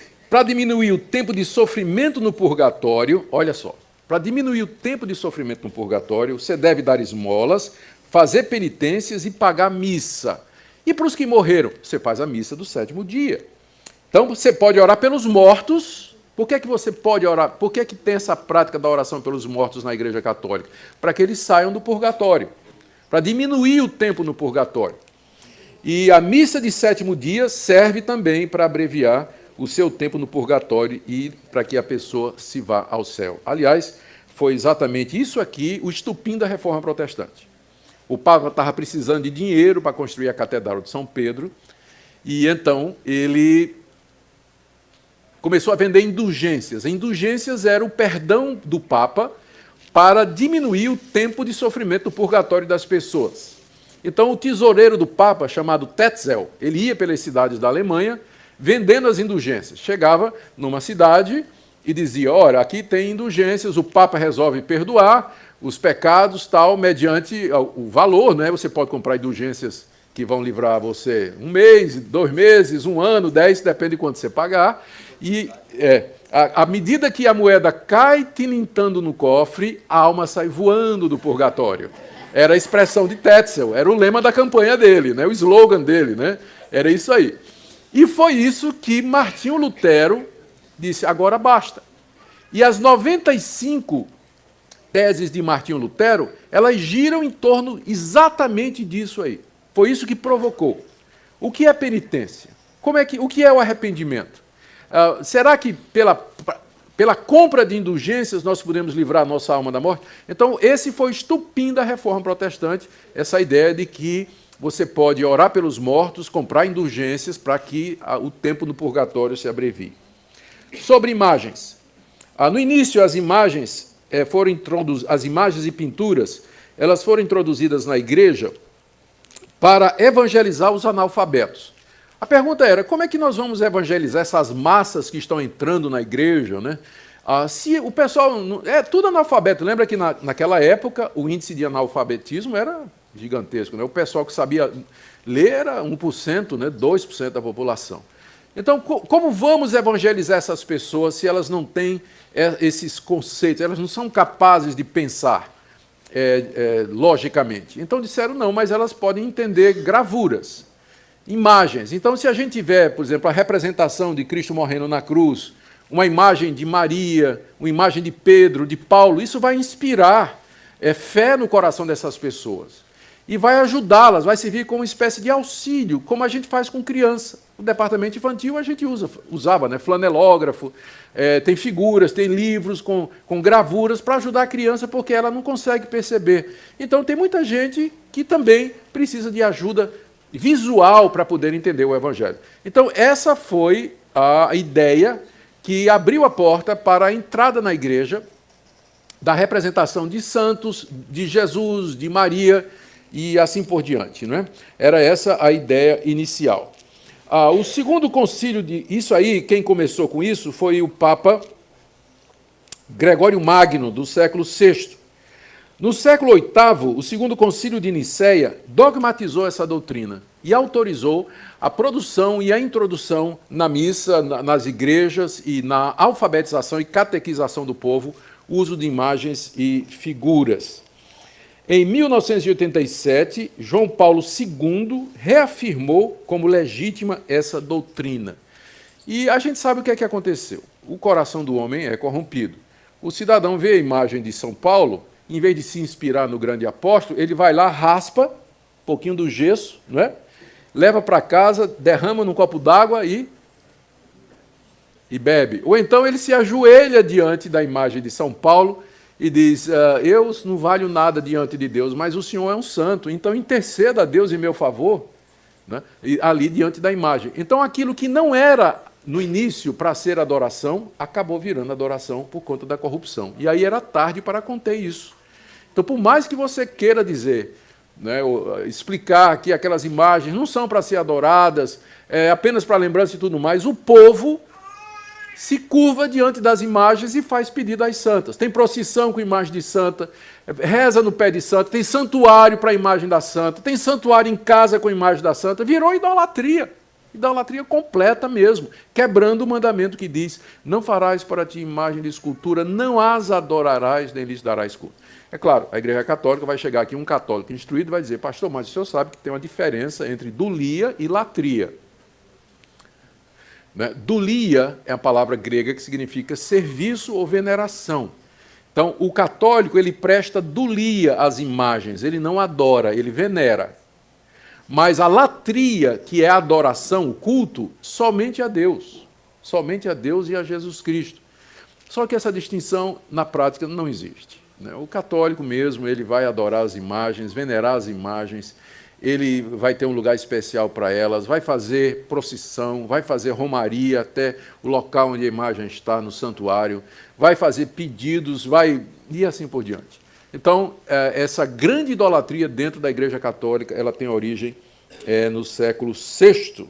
o tempo de sofrimento no purgatório, olha só, para diminuir o tempo de sofrimento no purgatório, você deve dar esmolas, fazer penitências e pagar missa. E para os que morreram, você faz a missa do 7º dia. Então, você pode orar pelos mortos. Por que é que você pode orar? Por que é que tem essa prática da oração pelos mortos na Igreja Católica? Para que eles saiam do purgatório, para diminuir o tempo no purgatório. E a missa de 7º dia serve também para abreviar o seu tempo no purgatório e para que a pessoa se vá ao céu. Aliás, foi exatamente isso aqui o estupim da Reforma Protestante. O Papa estava precisando de dinheiro para construir a Catedral de São Pedro, e então ele começou a vender indulgências. Indulgências era o perdão do Papa para diminuir o tempo de sofrimento do purgatório das pessoas. Então, o tesoureiro do Papa, chamado Tetzel, ele ia pelas cidades da Alemanha, vendendo as indulgências. Chegava numa cidade e dizia, olha, aqui tem indulgências, o Papa resolve perdoar os pecados, tal, mediante o valor, né? Você pode comprar indulgências que vão livrar você 1 mês, 2 meses, 1 ano, 10, depende de quanto você pagar. E à medida que a moeda cai tilintando no cofre, a alma sai voando do purgatório. Era a expressão de Tetzel, era o lema da campanha dele, né? O slogan dele, né? Era isso aí. E foi isso que Martinho Lutero disse, agora basta. E as 95 teses de Martinho Lutero, elas giram em torno exatamente disso aí. Foi isso que provocou. O que é penitência? O que é o arrependimento? Será que pela compra de indulgências nós podemos livrar a nossa alma da morte? Então, esse foi o estupim da Reforma Protestante, essa ideia de que você pode orar pelos mortos, comprar indulgências para que o tempo no purgatório se abrevie. Sobre imagens. No início, as imagens e pinturas, elas foram introduzidas na igreja para evangelizar os analfabetos. A pergunta era, como é que nós vamos evangelizar essas massas que estão entrando na igreja, né? Se o pessoal... É tudo analfabeto. Lembra que naquela época o índice de analfabetismo era gigantesco, né? O pessoal que sabia ler era 1%, né? 2% da população. Então, como vamos evangelizar essas pessoas se elas não têm esses conceitos, elas não são capazes de pensar logicamente? Então disseram, não, mas elas podem entender gravuras, imagens. Então, se a gente tiver, por exemplo, a representação de Cristo morrendo na cruz, uma imagem de Maria, uma imagem de Pedro, de Paulo, isso vai inspirar fé no coração dessas pessoas. E vai ajudá-las, vai servir como uma espécie de auxílio, como a gente faz com criança. No departamento infantil a gente usava, né, flanelógrafo, tem figuras, tem livros com gravuras para ajudar a criança, porque ela não consegue perceber. Então tem muita gente que também precisa de ajuda visual para poder entender o Evangelho. Então essa foi a ideia que abriu a porta para a entrada na igreja da representação de santos, de Jesus, de Maria, e assim por diante, não é? Era essa a ideia inicial. O segundo concílio isso aí, quem começou com isso foi o Papa Gregório Magno, do século VI. No século VIII, o segundo concílio de Nicéia dogmatizou essa doutrina e autorizou a produção e a introdução na missa, nas igrejas e na alfabetização e catequização do povo, o uso de imagens e figuras. Em 1987, João Paulo II reafirmou como legítima essa doutrina. E a gente sabe o que é que aconteceu. O coração do homem é corrompido. O cidadão vê a imagem de São Paulo, em vez de se inspirar no grande apóstolo, ele vai lá, raspa um pouquinho do gesso, não é? Leva para casa, derrama num copo d'água e bebe. Ou então ele se ajoelha diante da imagem de São Paulo e diz, eu não valho nada diante de Deus, mas o Senhor é um santo, então interceda a Deus em meu favor, né? E ali diante da imagem. Então aquilo que não era no início para ser adoração, acabou virando adoração por conta da corrupção. E aí era tarde para conter isso. Então, por mais que você queira dizer, né, explicar que aquelas imagens não são para ser adoradas, apenas para lembrança e tudo mais, o povo se curva diante das imagens e faz pedido às santas. Tem procissão com imagem de santa, reza no pé de santa, tem santuário para a imagem da santa, tem santuário em casa com a imagem da santa, virou idolatria. Idolatria completa mesmo, quebrando o mandamento que diz, não farás para ti imagem de escultura, não as adorarás, nem lhes darás culto. É claro, a Igreja Católica vai chegar aqui, um católico instruído vai dizer, pastor, mas o senhor sabe que tem uma diferença entre dulia e latria. Né? Dulia é a palavra grega que significa serviço ou veneração. Então, o católico, ele presta dulia às imagens, ele não adora, ele venera. Mas a latria, que é a adoração, o culto, somente a Deus e a Jesus Cristo. Só que essa distinção, na prática, não existe. O católico mesmo, ele vai adorar as imagens, venerar as imagens, ele vai ter um lugar especial para elas, vai fazer procissão, vai fazer romaria até o local onde a imagem está, no santuário, vai fazer pedidos, e assim por diante. Então, essa grande idolatria dentro da Igreja Católica, ela tem origem no século VI,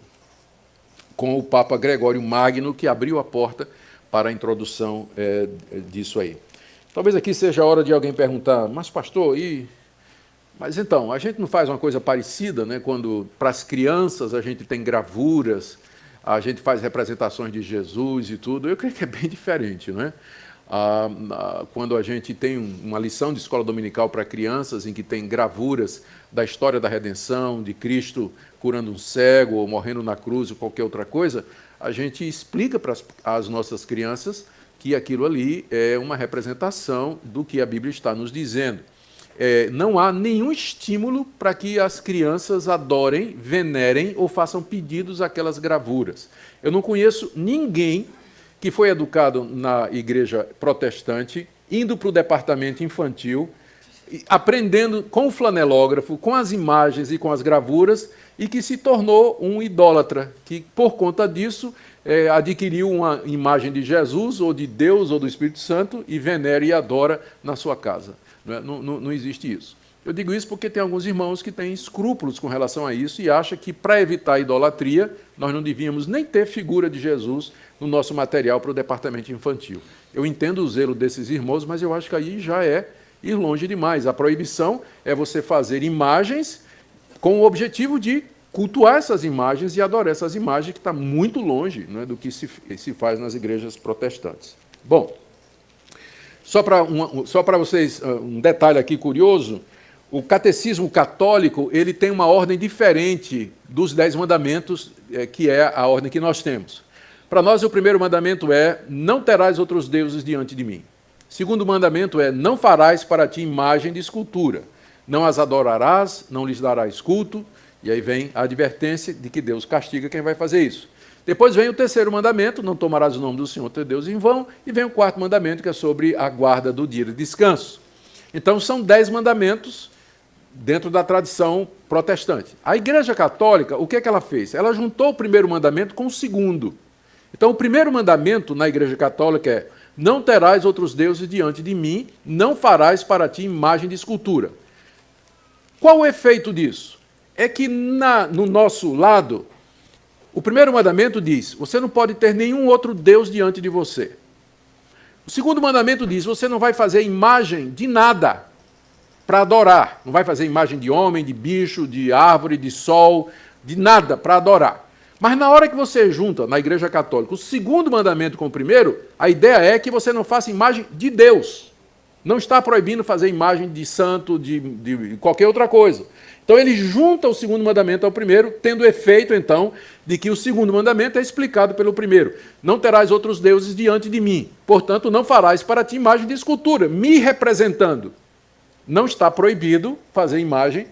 com o Papa Gregório Magno, que abriu a porta para a introdução disso aí. Talvez aqui seja a hora de alguém perguntar, mas pastor, mas então, a gente não faz uma coisa parecida, né? Quando para as crianças a gente tem gravuras, a gente faz representações de Jesus e tudo, eu creio que é bem diferente, não é? Quando a gente tem uma lição de escola dominical para crianças, em que tem gravuras da história da redenção, de Cristo curando um cego, ou morrendo na cruz, ou qualquer outra coisa, a gente explica para as nossas crianças que aquilo ali é uma representação do que a Bíblia está nos dizendo. Não há nenhum estímulo para que as crianças adorem, venerem ou façam pedidos àquelas gravuras. Eu não conheço ninguém que foi educado na igreja protestante, indo para o departamento infantil, aprendendo com o flanelógrafo, com as imagens e com as gravuras, e que se tornou um idólatra, que por conta disso adquiriu uma imagem de Jesus, ou de Deus, ou do Espírito Santo, e venera e adora na sua casa. Não existe isso. Eu digo isso porque tem alguns irmãos que têm escrúpulos com relação a isso e acham que, para evitar a idolatria, nós não devíamos nem ter figura de Jesus no nosso material para o departamento infantil. Eu entendo o zelo desses irmãos, mas eu acho que aí já é ir longe demais. A proibição é você fazer imagens com o objetivo de cultuar essas imagens e adorar essas imagens, que está muito longe, né, do que se faz nas igrejas protestantes. Bom, só para vocês, um detalhe aqui curioso, o catecismo católico ele tem uma ordem diferente dos 10 mandamentos, que é a ordem que nós temos. Para nós, o primeiro mandamento é: não terás outros deuses diante de mim. O segundo mandamento é: não farás para ti imagem de escultura. Não as adorarás, não lhes darás culto. E aí vem a advertência de que Deus castiga quem vai fazer isso. Depois vem o terceiro mandamento: não tomarás o nome do Senhor teu Deus em vão. E vem o quarto mandamento, que é sobre a guarda do dia de descanso. Então, são 10 mandamentos dentro da tradição protestante. A Igreja Católica, o que é que ela fez? Ela juntou o primeiro mandamento com o segundo. Então, o primeiro mandamento na Igreja Católica é: não terás outros deuses diante de mim, não farás para ti imagem de escultura. Qual o efeito disso? É que no nosso lado, o primeiro mandamento diz: você não pode ter nenhum outro Deus diante de você. O segundo mandamento diz: você não vai fazer imagem de nada para adorar. Não vai fazer imagem de homem, de bicho, de árvore, de sol, de nada para adorar. Mas na hora que você junta, na Igreja Católica, o segundo mandamento com o primeiro, a ideia é que você não faça imagem de Deus. Não está proibindo fazer imagem de santo, de qualquer outra coisa. Então ele junta o segundo mandamento ao primeiro, tendo o efeito, então, de que o segundo mandamento é explicado pelo primeiro. Não terás outros deuses diante de mim. Portanto, não farás para ti imagem de escultura, me representando. Não está proibido fazer imagem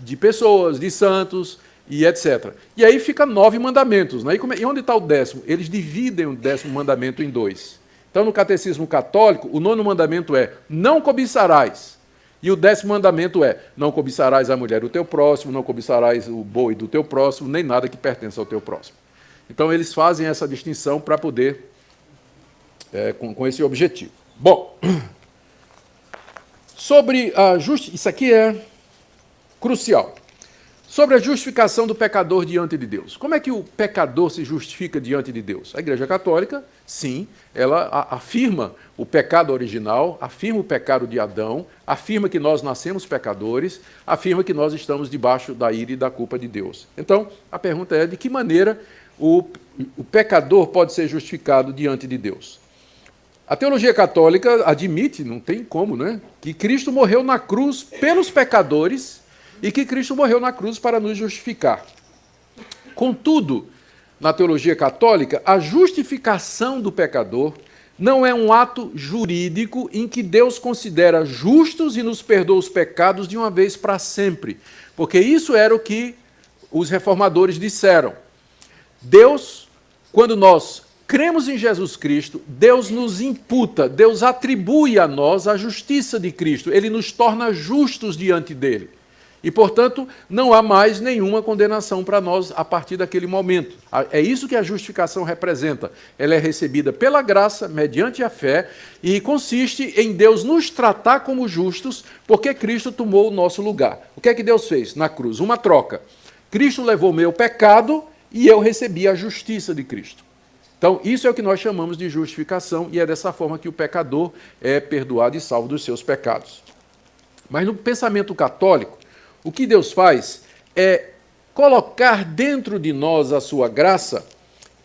de pessoas, de santos e etc. E aí fica 9 mandamentos. Né? E onde está o 10º? Eles dividem o 10º mandamento em 2. Então, no catecismo católico, o 9º mandamento é: não cobiçarás. E o 10º mandamento é: não cobiçarás a mulher do teu próximo, não cobiçarás o boi do teu próximo, nem nada que pertença ao teu próximo. Então, eles fazem essa distinção para poder, com esse objetivo. Bom, sobre a justiça, isso aqui é crucial. Sobre a justificação do pecador diante de Deus. Como é que o pecador se justifica diante de Deus? A Igreja Católica, sim, ela afirma o pecado original, afirma o pecado de Adão, afirma que nós nascemos pecadores, afirma que nós estamos debaixo da ira e da culpa de Deus. Então, a pergunta é: de que maneira o pecador pode ser justificado diante de Deus? A teologia católica admite, não tem como, né, que Cristo morreu na cruz pelos pecadores e que Cristo morreu na cruz para nos justificar. Contudo, na teologia católica, a justificação do pecador não é um ato jurídico em que Deus considera justos e nos perdoa os pecados de uma vez para sempre, porque isso era o que os reformadores disseram. Deus, quando nós cremos em Jesus Cristo, Deus nos imputa, Deus atribui a nós a justiça de Cristo, Ele nos torna justos diante dele. E, portanto, não há mais nenhuma condenação para nós a partir daquele momento. É isso que a justificação representa. Ela é recebida pela graça, mediante a fé, e consiste em Deus nos tratar como justos, porque Cristo tomou o nosso lugar. O que é que Deus fez na cruz? Uma troca. Cristo levou o meu pecado e eu recebi a justiça de Cristo. Então, isso é o que nós chamamos de justificação, e é dessa forma que o pecador é perdoado e salvo dos seus pecados. Mas no pensamento católico, o que Deus faz é colocar dentro de nós a sua graça,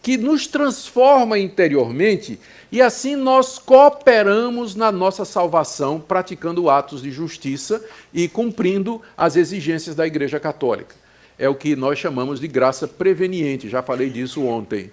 que nos transforma interiormente, e assim nós cooperamos na nossa salvação, praticando atos de justiça e cumprindo as exigências da Igreja Católica. É o que nós chamamos de graça preveniente, já falei disso ontem.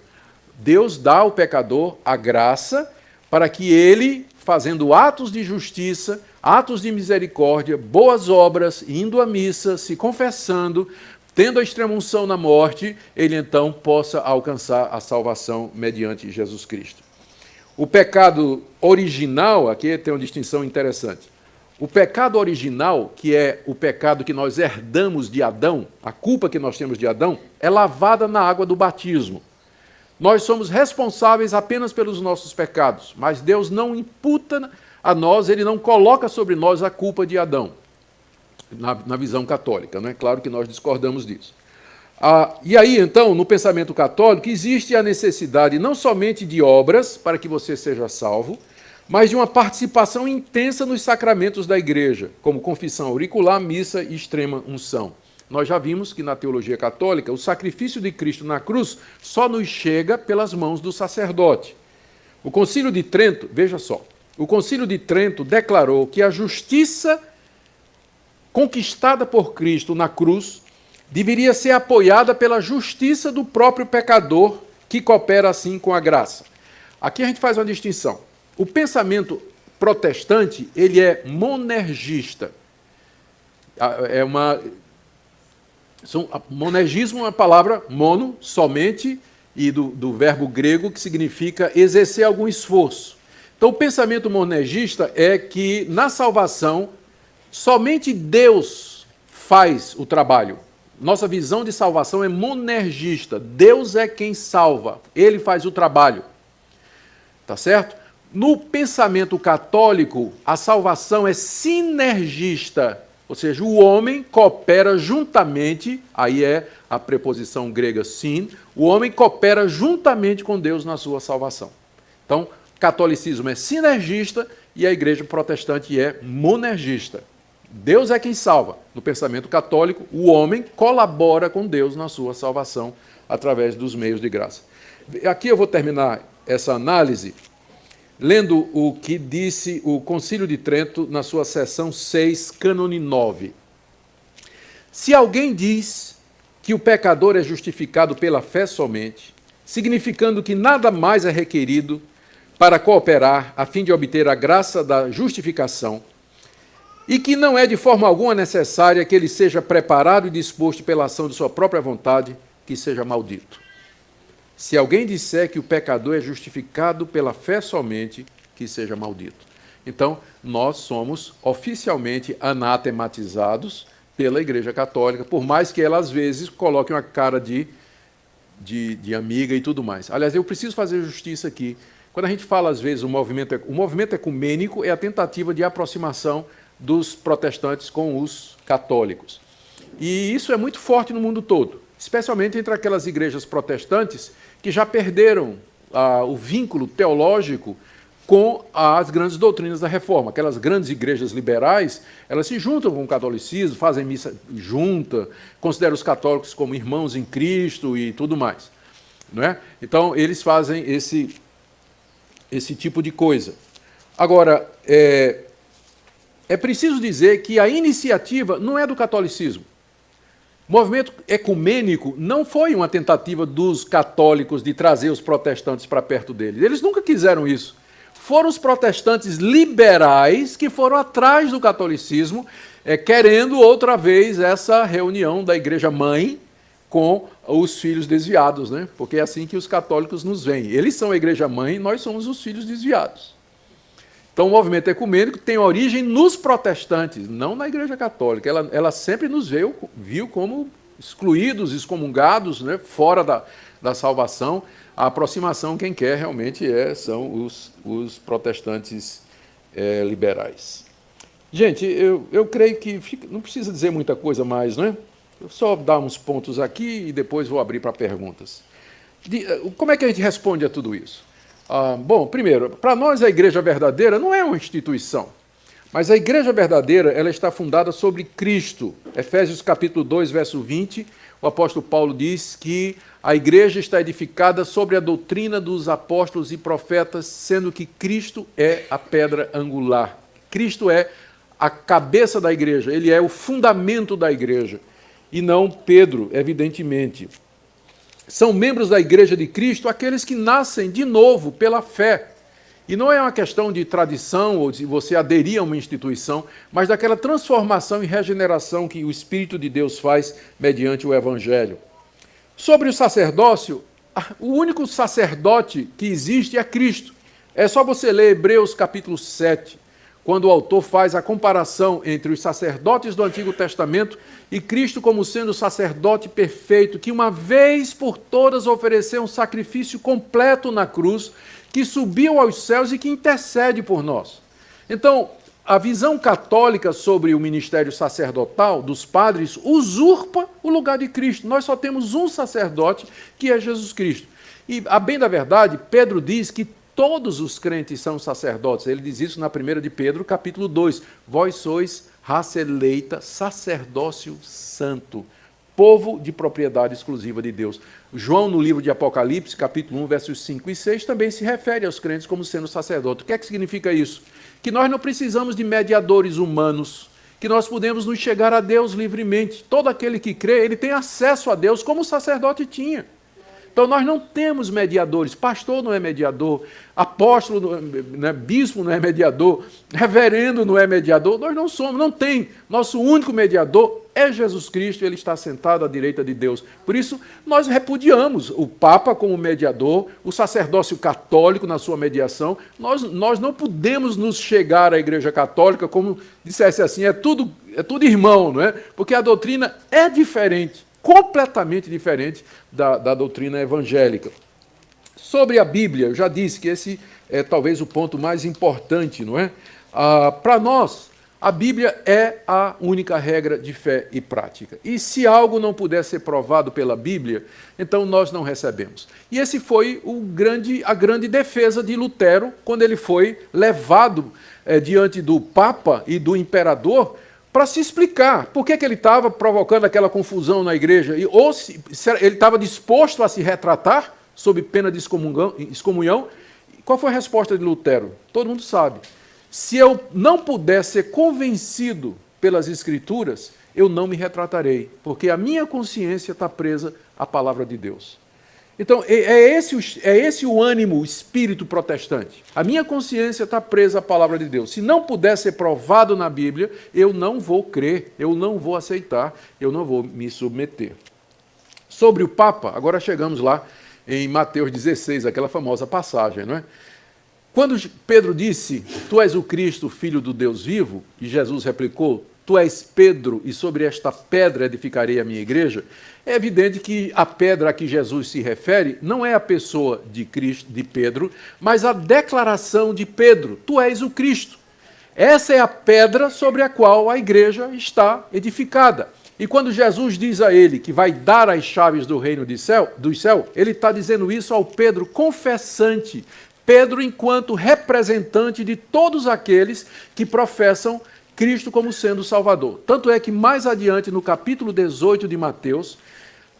Deus dá ao pecador a graça para que ele, fazendo atos de justiça, atos de misericórdia, boas obras, indo à missa, se confessando, tendo a extrema-unção na morte, ele então possa alcançar a salvação mediante Jesus Cristo. O pecado original, aqui tem uma distinção interessante. O pecado original, que é o pecado que nós herdamos de Adão, a culpa que nós temos de Adão, é lavada na água do batismo. Nós somos responsáveis apenas pelos nossos pecados, mas Deus não imputa a nós, Ele não coloca sobre nós a culpa de Adão. na visão católica, não é? Claro que nós discordamos disso. E aí, então, no pensamento católico, existe a necessidade não somente de obras para que você seja salvo, mas de uma participação intensa nos sacramentos da igreja, como confissão auricular, missa e extrema unção. Nós já vimos que na teologia católica o sacrifício de Cristo na cruz só nos chega pelas mãos do sacerdote. O Concílio de Trento, veja só, o Concílio de Trento declarou que a justiça conquistada por Cristo na cruz deveria ser apoiada pela justiça do próprio pecador, que coopera assim com a graça. Aqui a gente faz uma distinção. O pensamento protestante, ele é monergista. Monergismo é uma palavra mono, somente, e do verbo grego que significa exercer algum esforço. Então, o pensamento monergista é que na salvação, somente Deus faz o trabalho. Nossa visão de salvação é monergista. Deus é quem salva, ele faz o trabalho. Tá certo? No pensamento católico, a salvação é sinergista, ou seja, o homem coopera juntamente, aí é a preposição grega sin, o homem coopera juntamente com Deus na sua salvação. Então, catolicismo é sinergista e a igreja protestante é monergista. Deus é quem salva. No pensamento católico, o homem colabora com Deus na sua salvação através dos meios de graça. Aqui eu vou terminar essa análise lendo o que disse o Concílio de Trento na sua seção 6, cânone 9. Se alguém diz que o pecador é justificado pela fé somente, significando que nada mais é requerido para cooperar a fim de obter a graça da justificação, e que não é de forma alguma necessária que ele seja preparado e disposto pela ação de sua própria vontade, que seja maldito. Se alguém disser que o pecador é justificado pela fé somente, que seja maldito. Então, nós somos oficialmente anatematizados pela Igreja Católica, por mais que ela, às vezes, coloque uma cara de amiga e tudo mais. Aliás, eu preciso fazer justiça aqui. Quando a gente fala, às vezes, o movimento ecumênico é a tentativa de aproximação dos protestantes com os católicos. E isso é muito forte no mundo todo, especialmente entre aquelas igrejas protestantes que já perderam o vínculo teológico com as grandes doutrinas da Reforma. Aquelas grandes igrejas liberais, elas se juntam com o catolicismo, fazem missa junta, consideram os católicos como irmãos em Cristo e tudo mais. Não é? Então, eles fazem esse tipo de coisa. Agora, é preciso dizer que a iniciativa não é do catolicismo. O movimento ecumênico não foi uma tentativa dos católicos de trazer os protestantes para perto deles. Eles nunca quiseram isso. Foram os protestantes liberais que foram atrás do catolicismo, querendo outra vez essa reunião da igreja-mãe com os filhos desviados, né? Porque é assim que os católicos nos veem. Eles são a igreja-mãe e nós somos os filhos desviados. Então, o movimento ecumênico tem origem nos protestantes, não na Igreja Católica. Ela sempre nos viu como excluídos, excomungados, né, fora da salvação. A aproximação, quem quer realmente são os protestantes liberais. Gente, eu creio que não precisa dizer muita coisa mais, não é? Eu só dar uns pontos aqui e depois vou abrir para perguntas. Como é que a gente responde a tudo isso? Bom, primeiro, para nós a igreja verdadeira não é uma instituição, mas a igreja verdadeira ela está fundada sobre Cristo. Efésios capítulo 2, verso 20, o apóstolo Paulo diz que a igreja está edificada sobre a doutrina dos apóstolos e profetas, sendo que Cristo é a pedra angular. Cristo é a cabeça da igreja, ele é o fundamento da igreja, e não Pedro, evidentemente. São membros da Igreja de Cristo aqueles que nascem de novo pela fé. E não é uma questão de tradição ou de você aderir a uma instituição, mas daquela transformação e regeneração que o Espírito de Deus faz mediante o Evangelho. Sobre o sacerdócio, o único sacerdote que existe é Cristo. É só você ler Hebreus capítulo 7, quando o autor faz a comparação entre os sacerdotes do Antigo Testamento e Cristo como sendo o sacerdote perfeito, que uma vez por todas ofereceu um sacrifício completo na cruz, que subiu aos céus e que intercede por nós. Então, a visão católica sobre o ministério sacerdotal dos padres usurpa o lugar de Cristo. Nós só temos um sacerdote, que é Jesus Cristo. E, a bem da verdade, Pedro diz que todos os crentes são sacerdotes. Ele diz isso na 1 de Pedro, capítulo 2. Vós sois raça eleita, sacerdócio santo, povo de propriedade exclusiva de Deus. João, no livro de Apocalipse, capítulo 1, versos 5 e 6, também se refere aos crentes como sendo sacerdote. O que é que significa isso? Que nós não precisamos de mediadores humanos, que nós podemos nos chegar a Deus livremente. Todo aquele que crê, ele tem acesso a Deus como o sacerdote tinha. Então nós não temos mediadores, pastor não é mediador, apóstolo, né, bispo não é mediador, reverendo não é mediador, nós não somos, não tem. Nosso único mediador é Jesus Cristo, ele está sentado à direita de Deus. Por isso nós repudiamos o Papa como mediador, o sacerdócio católico na sua mediação. Nós não podemos nos chegar à Igreja Católica como dissesse assim, é tudo irmão, não é? Porque a doutrina é diferente, completamente diferente da doutrina evangélica. Sobre a Bíblia, eu já disse que esse é talvez o ponto mais importante, não é? Para nós, a Bíblia é a única regra de fé e prática. E se algo não puder ser provado pela Bíblia, então nós não recebemos. E esse foi a grande defesa de Lutero, quando ele foi levado diante do Papa e do Imperador, para se explicar por que ele estava provocando aquela confusão na igreja, ou se ele estava disposto a se retratar sob pena de excomunhão. Qual foi a resposta de Lutero? Todo mundo sabe. Se eu não puder ser convencido pelas Escrituras, eu não me retratarei, porque a minha consciência está presa à palavra de Deus. Então, é esse o ânimo, o espírito protestante. A minha consciência está presa à palavra de Deus. Se não puder ser provado na Bíblia, eu não vou crer, eu não vou aceitar, eu não vou me submeter. Sobre o Papa, agora chegamos lá em Mateus 16, aquela famosa passagem, não é? Quando Pedro disse, tu és o Cristo, filho do Deus vivo, e Jesus replicou, tu és Pedro, e sobre esta pedra edificarei a minha igreja, é evidente que a pedra a que Jesus se refere não é a pessoa de Cristo, de Pedro, mas a declaração de Pedro, tu és o Cristo. Essa é a pedra sobre a qual a igreja está edificada. E quando Jesus diz a ele que vai dar as chaves do reino do céu, ele está dizendo isso ao Pedro confessante, Pedro enquanto representante de todos aqueles que professam Cristo como sendo o Salvador. Tanto é que mais adiante, no capítulo 18 de Mateus,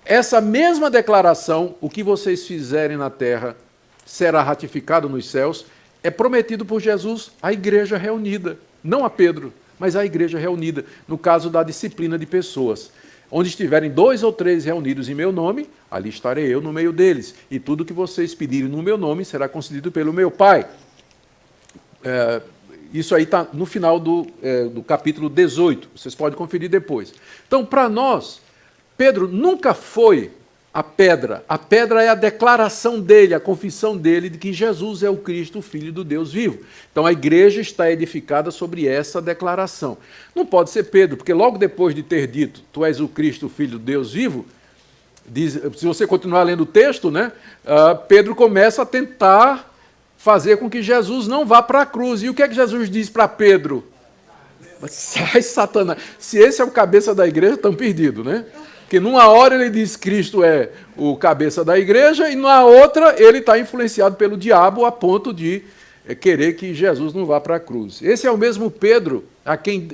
essa mesma declaração, o que vocês fizerem na terra será ratificado nos céus, é prometido por Jesus à igreja reunida. Não a Pedro, mas à igreja reunida, no caso da disciplina de pessoas. Onde estiverem 2 ou 3 reunidos em meu nome, ali estarei eu no meio deles. E tudo que vocês pedirem no meu nome será concedido pelo meu Pai. Isso aí está no final do capítulo 18. Vocês podem conferir depois. Então, para nós, Pedro nunca foi a pedra. A pedra é a declaração dele, a confissão dele de que Jesus é o Cristo, o Filho do Deus vivo. Então, a igreja está edificada sobre essa declaração. Não pode ser Pedro, porque logo depois de ter dito, tu és o Cristo, o Filho do Deus vivo, diz, se você continuar lendo o texto, né, Pedro começa a tentar fazer com que Jesus não vá para a cruz. E o que é que Jesus diz para Pedro? Sai, Satanás. Se esse é o cabeça da igreja, estão perdidos, né? Porque numa hora ele diz que Cristo é o cabeça da igreja e na outra ele está influenciado pelo diabo a ponto de querer que Jesus não vá para a cruz. Esse é o mesmo Pedro,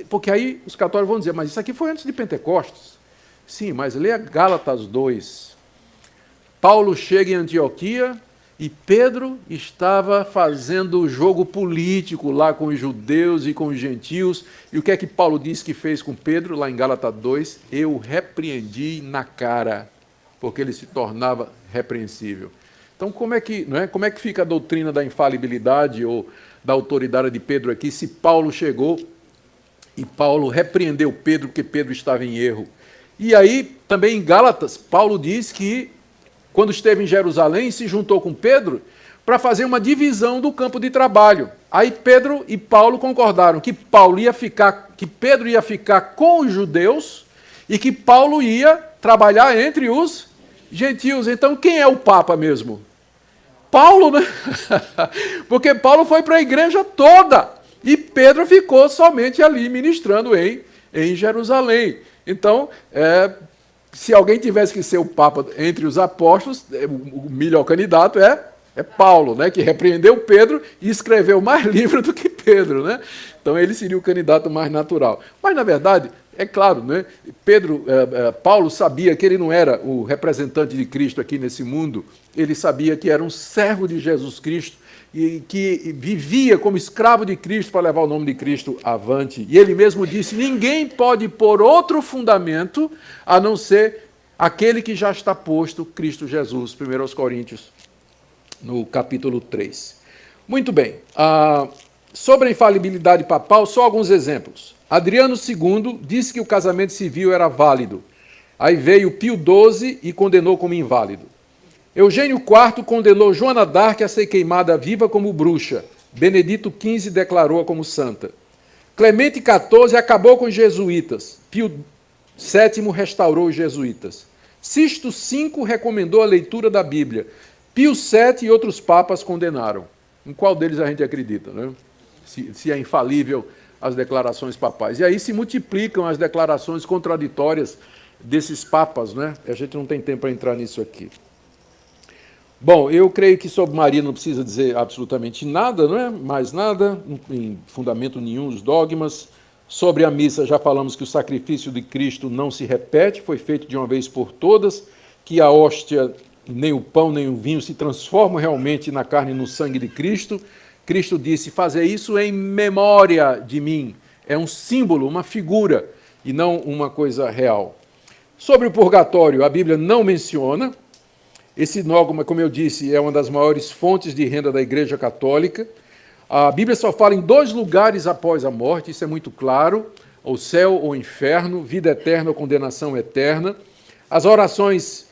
porque aí os católicos vão dizer, mas isso aqui foi antes de Pentecostes. Sim, mas leia Gálatas 2. Paulo chega em Antioquia e Pedro estava fazendo o jogo político lá com os judeus e com os gentios. E o que é que Paulo diz que fez com Pedro, lá em Gálatas 2? Eu o repreendi na cara, porque ele se tornava repreensível. Então, como é que fica a doutrina da infalibilidade ou da autoridade de Pedro aqui, se Paulo chegou e Paulo repreendeu Pedro porque Pedro estava em erro? E aí, também em Gálatas, Paulo diz que quando esteve em Jerusalém, se juntou com Pedro para fazer uma divisão do campo de trabalho. Aí Pedro e Paulo concordaram que Pedro ia ficar com os judeus e que Paulo ia trabalhar entre os gentios. Então, quem é o Papa mesmo? Paulo, né? Porque Paulo foi para a igreja toda. e Pedro ficou somente ali ministrando em Jerusalém. Então, se alguém tivesse que ser o Papa entre os apóstolos, o melhor candidato é Paulo, né, que repreendeu Pedro e escreveu mais livros do que Pedro, né? Então ele seria o candidato mais natural. Mas, na verdade, é claro, né, Paulo sabia que ele não era o representante de Cristo aqui nesse mundo, ele sabia que era um servo de Jesus Cristo e que vivia como escravo de Cristo para levar o nome de Cristo avante. E ele mesmo disse, ninguém pode pôr outro fundamento a não ser aquele que já está posto, Cristo Jesus, 1 Coríntios, no capítulo 3. Muito bem. Sobre a infalibilidade papal, só alguns exemplos. Adriano II disse que o casamento civil era válido. Aí veio Pio XII e condenou como inválido. Eugênio IV condenou Joana d'Arc a ser queimada viva como bruxa. Benedito XV declarou-a como santa. Clemente XIV acabou com os jesuítas. Pio VII restaurou os jesuítas. Sisto V recomendou a leitura da Bíblia. Pio VII e outros papas condenaram. Em qual deles a gente acredita, né? Se é infalível as declarações papais. E aí se multiplicam as declarações contraditórias desses papas, né? A gente não tem tempo para entrar nisso aqui. Bom, eu creio que sobre Maria não precisa dizer absolutamente nada, não é? Mais nada, não tem fundamento nenhum os dogmas. Sobre a missa, já falamos que o sacrifício de Cristo não se repete, foi feito de uma vez por todas, que a hóstia, nem o pão, nem o vinho se transformam realmente na carne e no sangue de Cristo. Cristo disse, fazer isso em memória de mim. É um símbolo, uma figura, e não uma coisa real. Sobre o purgatório, a Bíblia não menciona. Esse dogma, como eu disse, é uma das maiores fontes de renda da Igreja Católica. A Bíblia só fala em 2 lugares após a morte, isso é muito claro, o céu ou o inferno, vida eterna ou condenação eterna. As orações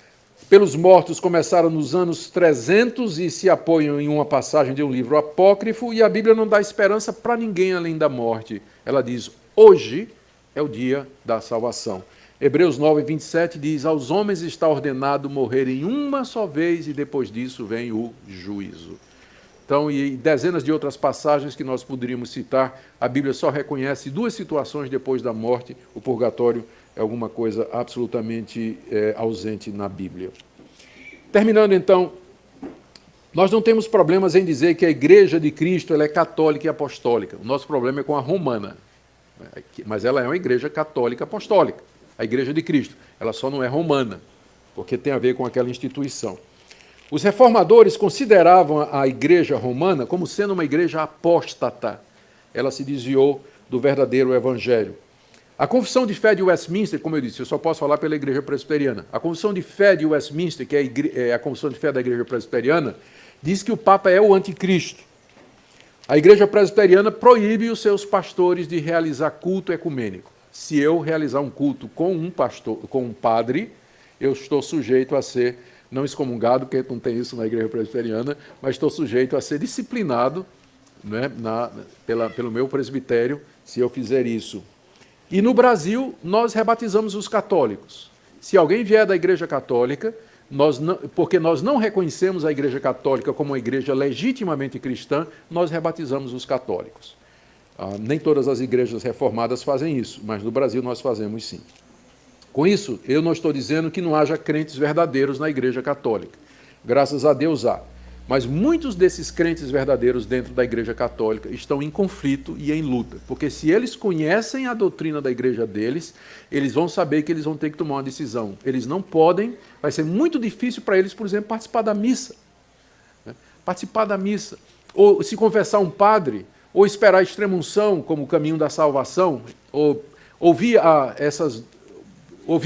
pelos mortos começaram nos anos 300 e se apoiam em uma passagem de um livro apócrifo, e a Bíblia não dá esperança para ninguém além da morte. Ela diz, hoje é o dia da salvação. Hebreus 9, 27 diz, aos homens está ordenado morrerem uma só vez e depois disso vem o juízo. Então, e dezenas de outras passagens que nós poderíamos citar, a Bíblia só reconhece 2 situações depois da morte. O purgatório é alguma coisa absolutamente ausente na Bíblia. Terminando, então, nós não temos problemas em dizer que a Igreja de Cristo ela é católica e apostólica. O nosso problema é com a romana, mas ela é uma Igreja católica apostólica, a Igreja de Cristo. Ela só não é romana, porque tem a ver com aquela instituição. Os reformadores consideravam a Igreja romana como sendo uma igreja apóstata. Ela se desviou do verdadeiro evangelho. A Confissão de Fé de Westminster, como eu disse, eu só posso falar pela Igreja Presbiteriana. A Confissão de Fé de Westminster, que é a Confissão de Fé da Igreja Presbiteriana, diz que o Papa é o anticristo. A Igreja Presbiteriana proíbe os seus pastores de realizar culto ecumênico. Se eu realizar um culto com um pastor, com um padre, eu estou sujeito a ser não excomungado, porque não tem isso na Igreja Presbiteriana, mas estou sujeito a ser disciplinado, né, pelo meu presbitério, se eu fizer isso. E no Brasil, nós rebatizamos os católicos. Se alguém vier da Igreja Católica, porque nós não reconhecemos a Igreja Católica como uma igreja legitimamente cristã, nós rebatizamos os católicos. Nem todas as igrejas reformadas fazem isso, mas no Brasil nós fazemos sim. Com isso, eu não estou dizendo que não haja crentes verdadeiros na Igreja Católica. Graças a Deus há. Mas muitos desses crentes verdadeiros dentro da Igreja Católica estão em conflito e em luta. Porque se eles conhecem a doutrina da igreja deles, eles vão saber que eles vão ter que tomar uma decisão. Eles não podem, vai ser muito difícil para eles, por exemplo, participar da missa. Participar da missa. Ou se confessar um padre, ou esperar a extrema-unção como o caminho da salvação, ou ouvir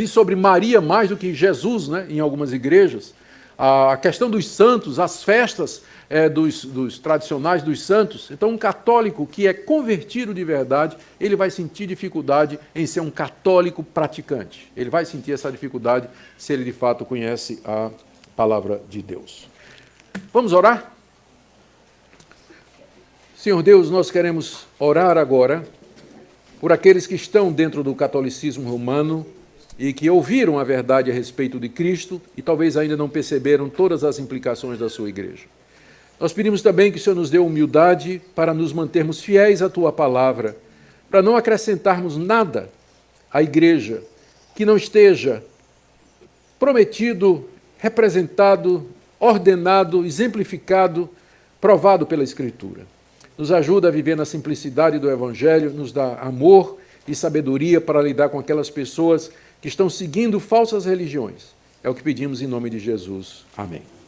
sobre Maria mais do que Jesus, né, em algumas igrejas, a questão dos santos, as festas dos tradicionais dos santos. Então, um católico que é convertido de verdade, ele vai sentir dificuldade em ser um católico praticante. Ele vai sentir essa dificuldade se ele de fato conhece a palavra de Deus. Vamos orar? Senhor Deus, nós queremos orar agora por aqueles que estão dentro do catolicismo romano e que ouviram a verdade a respeito de Cristo e talvez ainda não perceberam todas as implicações da sua igreja. Nós pedimos também que o Senhor nos dê humildade para nos mantermos fiéis à Tua palavra, para não acrescentarmos nada à igreja que não esteja prometido, representado, ordenado, exemplificado, provado pela Escritura. Nos ajuda a viver na simplicidade do Evangelho, nos dá amor e sabedoria para lidar com aquelas pessoas que estão seguindo falsas religiões. É o que pedimos em nome de Jesus. Amém.